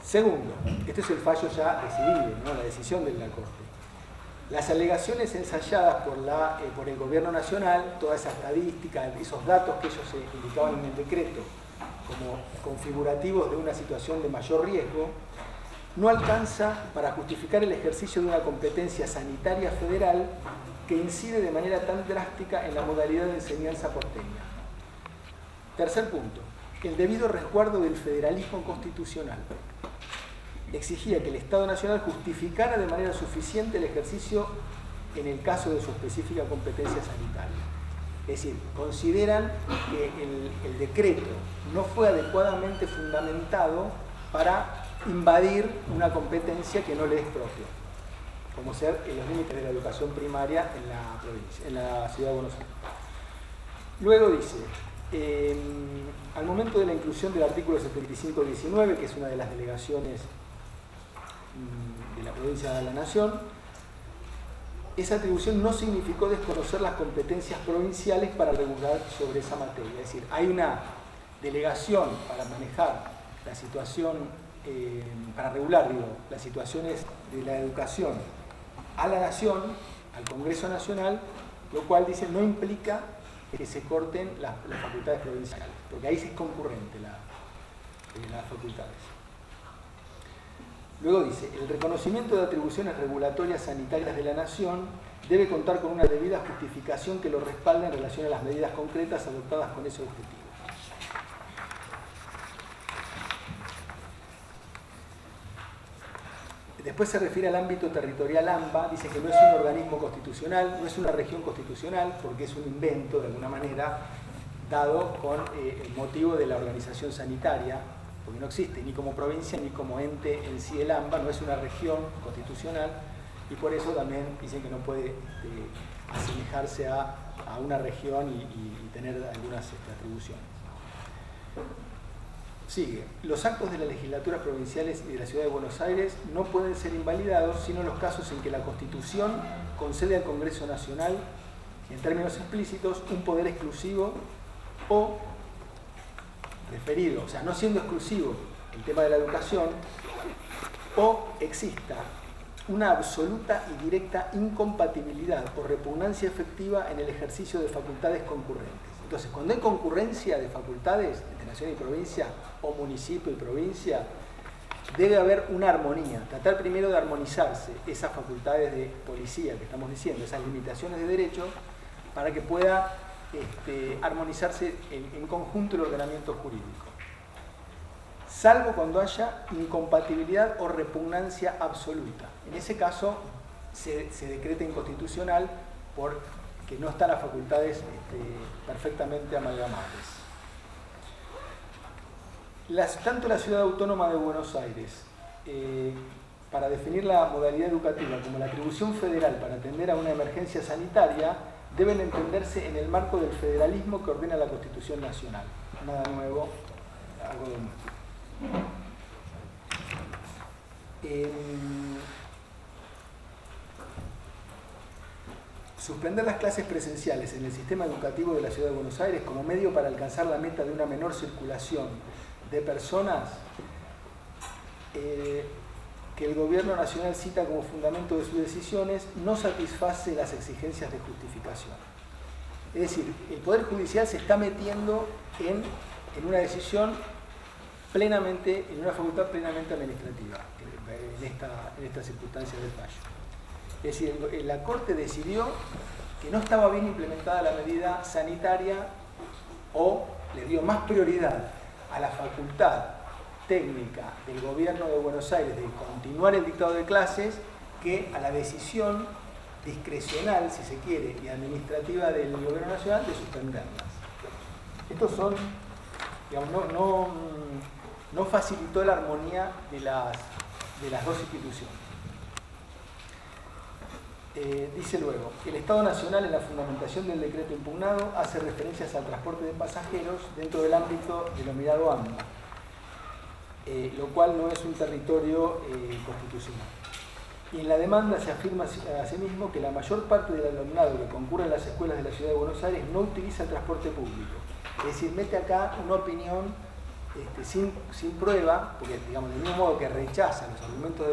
Segundo, este es el fallo ya decidido, ¿no? La decisión de la Corte. Las alegaciones ensayadas por el Gobierno Nacional, toda esa estadística, esos datos que ellos indicaban en el decreto como configurativos de una situación de mayor riesgo, no alcanza para justificar el ejercicio de una competencia sanitaria federal que incide de manera tan drástica en la modalidad de enseñanza porteña. Tercer punto, el debido resguardo del federalismo constitucional. Exigía que el Estado Nacional justificara de manera suficiente el ejercicio en el caso de su específica competencia sanitaria. Es decir, consideran que el decreto no fue adecuadamente fundamentado para invadir una competencia que no le es propia, como ser en los límites de la educación primaria en la provincia, en la ciudad de Buenos Aires. Luego dice, al momento de la inclusión del artículo 75-19, que es una de las delegaciones de la provincia de la Nación, esa atribución no significó desconocer las competencias provinciales para regular sobre esa materia. Es decir, hay una delegación para manejar la situación, para regular, las situaciones de la educación a la Nación, al Congreso Nacional, lo cual dice no implica que se corten las facultades provinciales, porque ahí sí es concurrente las facultades. Luego dice, el reconocimiento de atribuciones regulatorias sanitarias de la Nación debe contar con una debida justificación que lo respalde en relación a las medidas concretas adoptadas con ese objetivo. Después se refiere al ámbito territorial AMBA, dice que no es un organismo constitucional, no es una región constitucional, porque es un invento, de alguna manera, dado con el motivo de la organización sanitaria, porque no existe ni como provincia ni como ente en sí el AMBA, no es una región constitucional, y por eso también dicen que no puede asemejarse a una región y tener algunas atribuciones. Sigue, los actos de las legislaturas provinciales y de la Ciudad de Buenos Aires no pueden ser invalidados sino en los casos en que la Constitución concede al Congreso Nacional, en términos explícitos, un poder exclusivo o referido, o sea, no siendo exclusivo el tema de la educación, o exista una absoluta y directa incompatibilidad o repugnancia efectiva en el ejercicio de facultades concurrentes. Entonces, cuando hay concurrencia de facultades entre nación y provincia, o municipio y provincia, debe haber una armonía. Tratar primero de armonizarse esas facultades de policía que estamos diciendo, esas limitaciones de derecho, para que pueda armonizarse en conjunto el ordenamiento jurídico. Salvo cuando haya incompatibilidad o repugnancia absoluta. En ese caso se decreta inconstitucional porque no están las facultades perfectamente amalgamables. Tanto la Ciudad Autónoma de Buenos Aires, para definir la modalidad educativa, como la atribución federal para atender a una emergencia sanitaria, deben entenderse en el marco del federalismo que ordena la Constitución Nacional. Nada nuevo, algo de nuevo. Suspender las clases presenciales en el sistema educativo de la Ciudad de Buenos Aires como medio para alcanzar la meta de una menor circulación de personas que el Gobierno Nacional cita como fundamento de sus decisiones no satisface las exigencias de justificación. Es decir, el Poder Judicial se está metiendo en una decisión plenamente, en una facultad plenamente administrativa en esta circunstancia del fallo. Es decir, la Corte decidió que no estaba bien implementada la medida sanitaria o le dio más prioridad a la facultad técnica del Gobierno de Buenos Aires de continuar el dictado de clases que a la decisión discrecional, si se quiere, y administrativa del Gobierno Nacional de suspenderlas. Estos son, digamos, no facilitó la armonía de las dos instituciones. Dice luego, el Estado Nacional en la fundamentación del decreto impugnado hace referencias al transporte de pasajeros dentro del ámbito denominado AMBA, lo cual no es un territorio constitucional. Y en la demanda se afirma asimismo que la mayor parte del alumnado que concurre a las escuelas de la Ciudad de Buenos Aires no utiliza el transporte público. Es decir, mete acá una opinión sin prueba, porque digamos, del mismo modo que rechaza los argumentos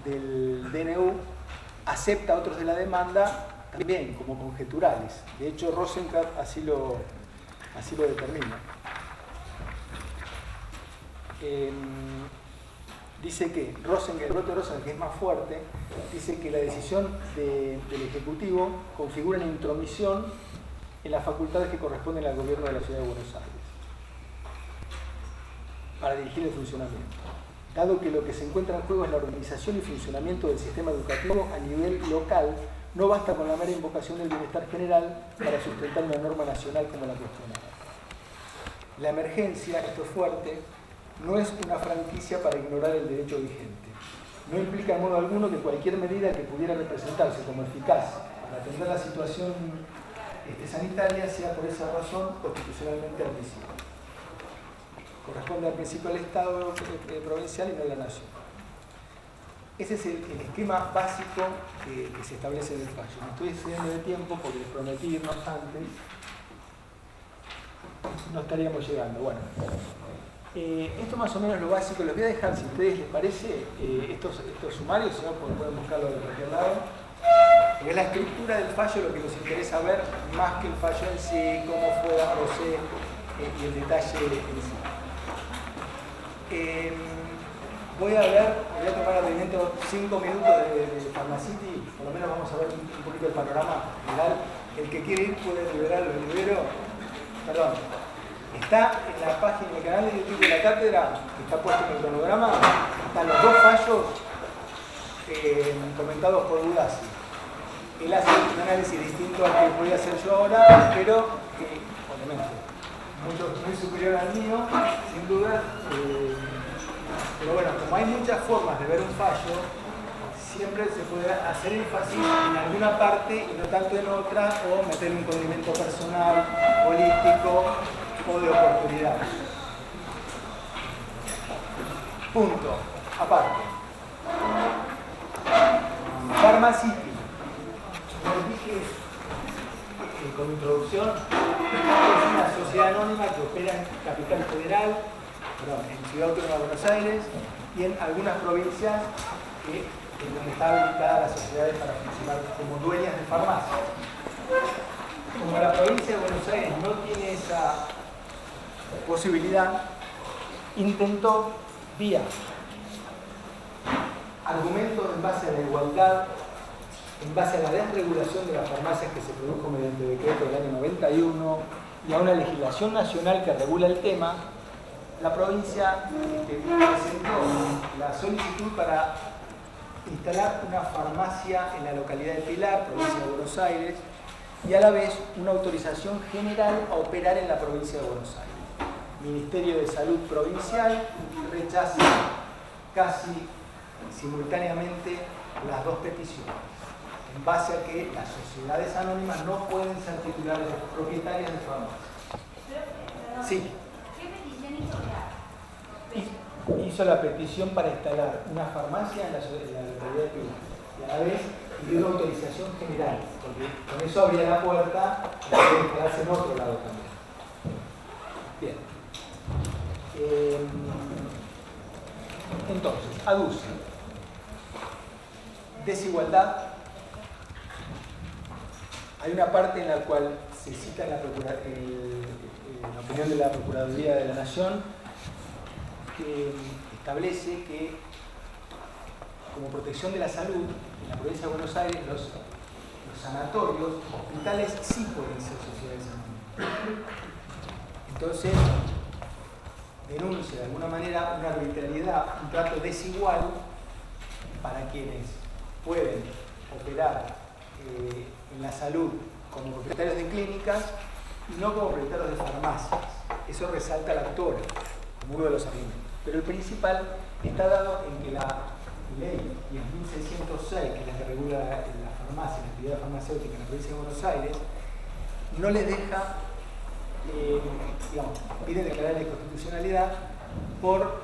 del DNU, acepta otros de la demanda también como conjeturales. De hecho, Rosenkrantz así lo determina. dice que el brote de Rosengren, que es más fuerte, dice que la decisión del Ejecutivo configura una intromisión en las facultades que corresponden al gobierno de la Ciudad de Buenos Aires para dirigir el funcionamiento, dado que lo que se encuentra en juego es la organización y funcionamiento del sistema educativo a nivel local. No basta con la mera invocación del bienestar general para sustentar una norma nacional como la cuestionada. La emergencia, esto es fuerte, no es una franquicia para ignorar el derecho vigente. No implica en modo alguno que cualquier medida que pudiera representarse como eficaz para atender la situación sanitaria sea por esa razón constitucionalmente admisible. Corresponde al principio del Estado provincial y no de la Nación. Ese es el esquema básico que se establece en el fallo. Me estoy excediendo de tiempo porque les prometí irnos antes. No estaríamos llegando. Bueno, esto más o menos lo básico. Les voy a dejar, si a ustedes les parece, estos sumarios, si no pueden buscarlo de cualquier lado. Porque es la estructura del fallo lo que nos interesa ver, más que el fallo en sí, cómo fue la procede y el detalle en sí. Voy a tomar alimento 5 minutos de Pharmacity, por lo menos vamos a ver un poquito el panorama general. El que quiere ir puede liberar, lo libero. Perdón, está en la página del canal de YouTube de la cátedra, que está puesto en el cronograma, están los dos fallos comentados por Budassi. Él hace un análisis distinto al que voy a hacer yo ahora, pero que, obviamente, muy superior al mío, sin duda. Pero bueno, como hay muchas formas de ver un fallo, siempre se puede hacer énfasis en alguna parte y no tanto en otra, o meter un condimento personal, político o de oportunidad. Punto. Aparte. Pharmacity. Como dije como introducción, es una sociedad anónima que opera en Capital Federal, en Ciudad Autónoma de Buenos Aires y en algunas provincias donde está habilitada las sociedades para funcionar como dueñas de farmacias. Como la provincia de Buenos Aires no tiene esa posibilidad, intentó, vía argumentos en base a la igualdad, en base a la desregulación de las farmacias que se produjo mediante decreto del año 91 y a una legislación nacional que regula el tema, la provincia presentó la solicitud para instalar una farmacia en la localidad de Pilar, provincia de Buenos Aires, y a la vez una autorización general a operar en la provincia de Buenos Aires. Ministerio de Salud Provincial rechaza casi simultáneamente las dos peticiones, en base a que las sociedades anónimas no pueden ser titulares propietarias de farmacias. Sí. ¿Qué petición hizo? Hizo la petición para instalar una farmacia en la localidad de Pilar y a la vez pidió una autorización general, porque con eso abría la puerta para instalarse en otro lado también. Bien. Entonces, aduce desigualdad. Hay una parte en la cual se cita en la opinión de la Procuraduría de la Nación que establece que como protección de la salud en la provincia de Buenos Aires los sanatorios, hospitales sí pueden ser sociedades anónimas. Entonces denuncia de alguna manera una arbitrariedad, un trato desigual para quienes pueden operar en la salud como propietarios de clínicas y no como propietarios de farmacias. Eso resalta la autora como uno de los argumentos. Pero el principal está dado en que la ley 10.606, que es la que regula la farmacia, la actividad farmacéutica en la provincia de Buenos Aires, no les deja, pide declarar la inconstitucionalidad por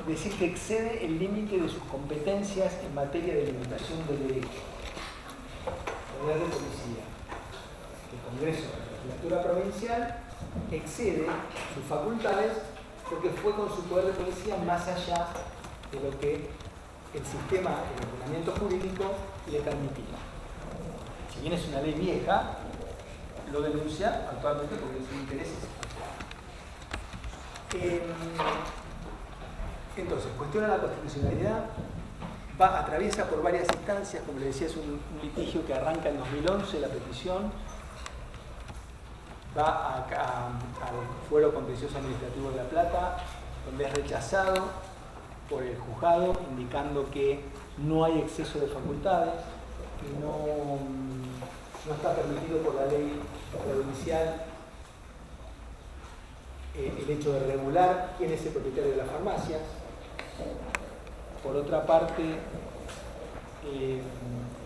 decir que excede el límite de sus competencias en materia de limitación de derechos. Poder de policía. El Congreso de la Legislatura Provincial excede sus facultades porque fue con su poder de policía más allá de lo que el sistema de ordenamiento jurídico le permitía. Si bien es una ley vieja, lo denuncia actualmente porque sus intereses. Entonces, cuestiona la constitucionalidad, atraviesa por varias instancias, como les decía, es un litigio que arranca en 2011, la petición, va al Fuero Contencioso Administrativo de La Plata, donde es rechazado por el juzgado, indicando que no hay exceso de facultades, que no está permitido por la ley provincial el hecho de regular quién es el propietario de las farmacias. Por otra parte,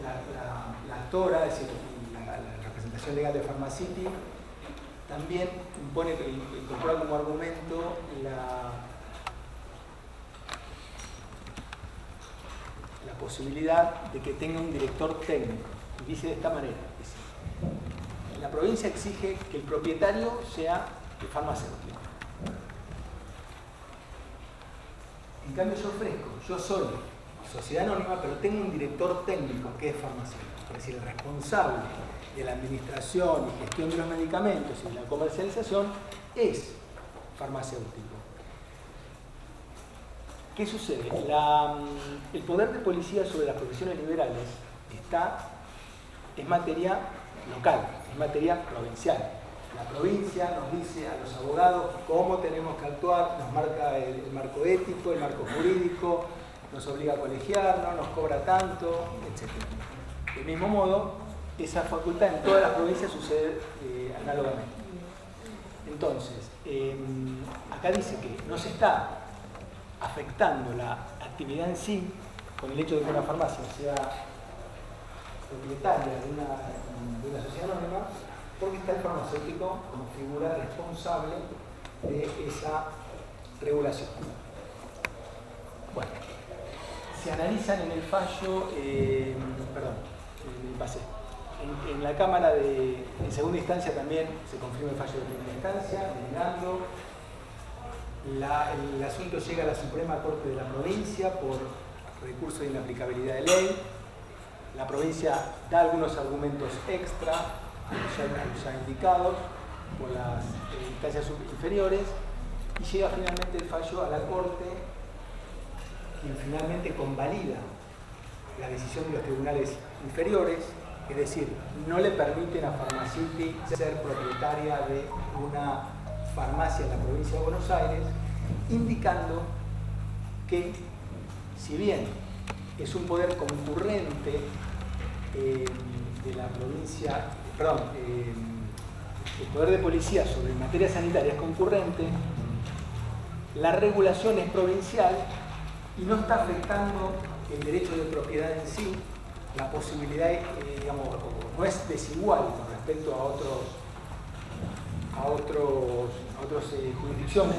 la actora, es decir, la representación legal de Pharmacity, también incorpora como argumento la posibilidad de que tenga un director técnico. Y dice de esta manera: dice, la provincia exige que el propietario sea el farmacéutico. En cambio yo soy sociedad anónima, pero tengo un director técnico que es farmacéutico, es decir, el responsable de la administración y gestión de los medicamentos y de la comercialización es farmacéutico. ¿Qué sucede? El poder de policía sobre las profesiones liberales es materia local, es materia provincial. La provincia nos dice a los abogados cómo tenemos que actuar, nos marca el marco ético, el marco jurídico, nos obliga a colegiarnos, nos cobra tanto, etc. Del mismo modo, esa facultad en todas las provincias sucede análogamente. Entonces, acá dice que no se está afectando la actividad en sí con el hecho de que una farmacia sea propietaria de una sociedad anónima, porque está el farmacéutico como figura responsable de esa regulación. Bueno, se analizan en el fallo, en la Cámara en segunda instancia también se confirma el fallo de primera instancia, denegando. El asunto llega a la Suprema Corte de la provincia por recurso de inaplicabilidad de ley. La provincia da algunos argumentos extra, ya indicados por las instancias inferiores, y llega finalmente el fallo a la Corte, quien finalmente convalida la decisión de los tribunales inferiores, es decir, no le permiten a Pharmacity ser propietaria de una farmacia en la provincia de Buenos Aires, indicando que, si bien es un poder concurrente de la provincia, el poder de policía sobre materia sanitaria es concurrente, la regulación es provincial y no está afectando el derecho de propiedad en sí, la posibilidad, no es desigual con respecto a otras jurisdicciones,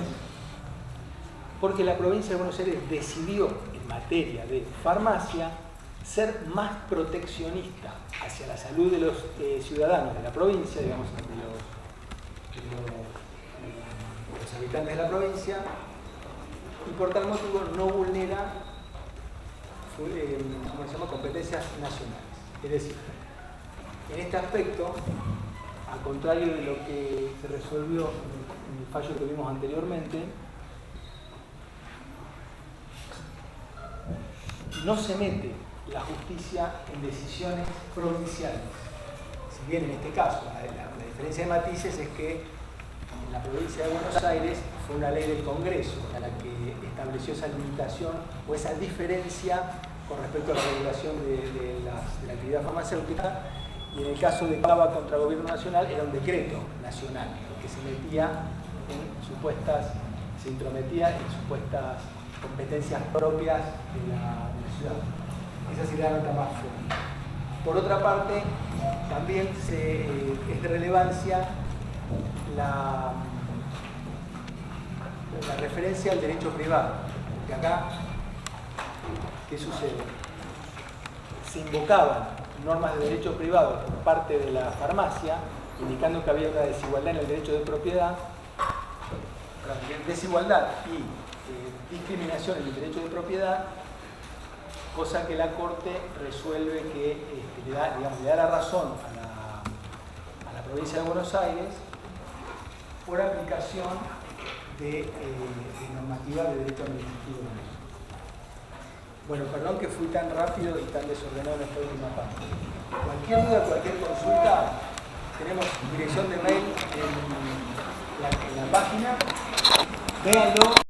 porque la provincia de Buenos Aires decidió en materia de farmacia ser más proteccionista hacia la salud de los ciudadanos de la provincia, digamos, de los habitantes de la provincia, y por tal motivo no vulnera competencias nacionales. Es decir, en este aspecto, al contrario de lo que se resolvió en el fallo que vimos anteriormente, no se mete la justicia en decisiones provinciales. Si bien en este caso la diferencia de matices es que en la provincia de Buenos Aires fue una ley del Congreso la que estableció esa limitación o esa diferencia con respecto a la regulación de la actividad farmacéutica, y en el caso de Cava contra el Gobierno Nacional era un decreto nacional que se intrometía en supuestas competencias propias de la ciudad. Esa sería la nota más fuerte. Por otra parte, también es de relevancia la referencia al derecho privado, porque acá, ¿qué sucede? Se invocaban normas de derecho privado por parte de la farmacia, indicando que había una desigualdad en el derecho de propiedad, desigualdad y discriminación en el derecho de propiedad, cosa que la Corte resuelve que le da la razón a la provincia de Buenos Aires por aplicación de normativa de derecho administrativo. Bueno, perdón que fui tan rápido y tan desordenado en esta última parte. Cualquier duda, cualquier consulta, tenemos dirección de mail en la página. Véanlo.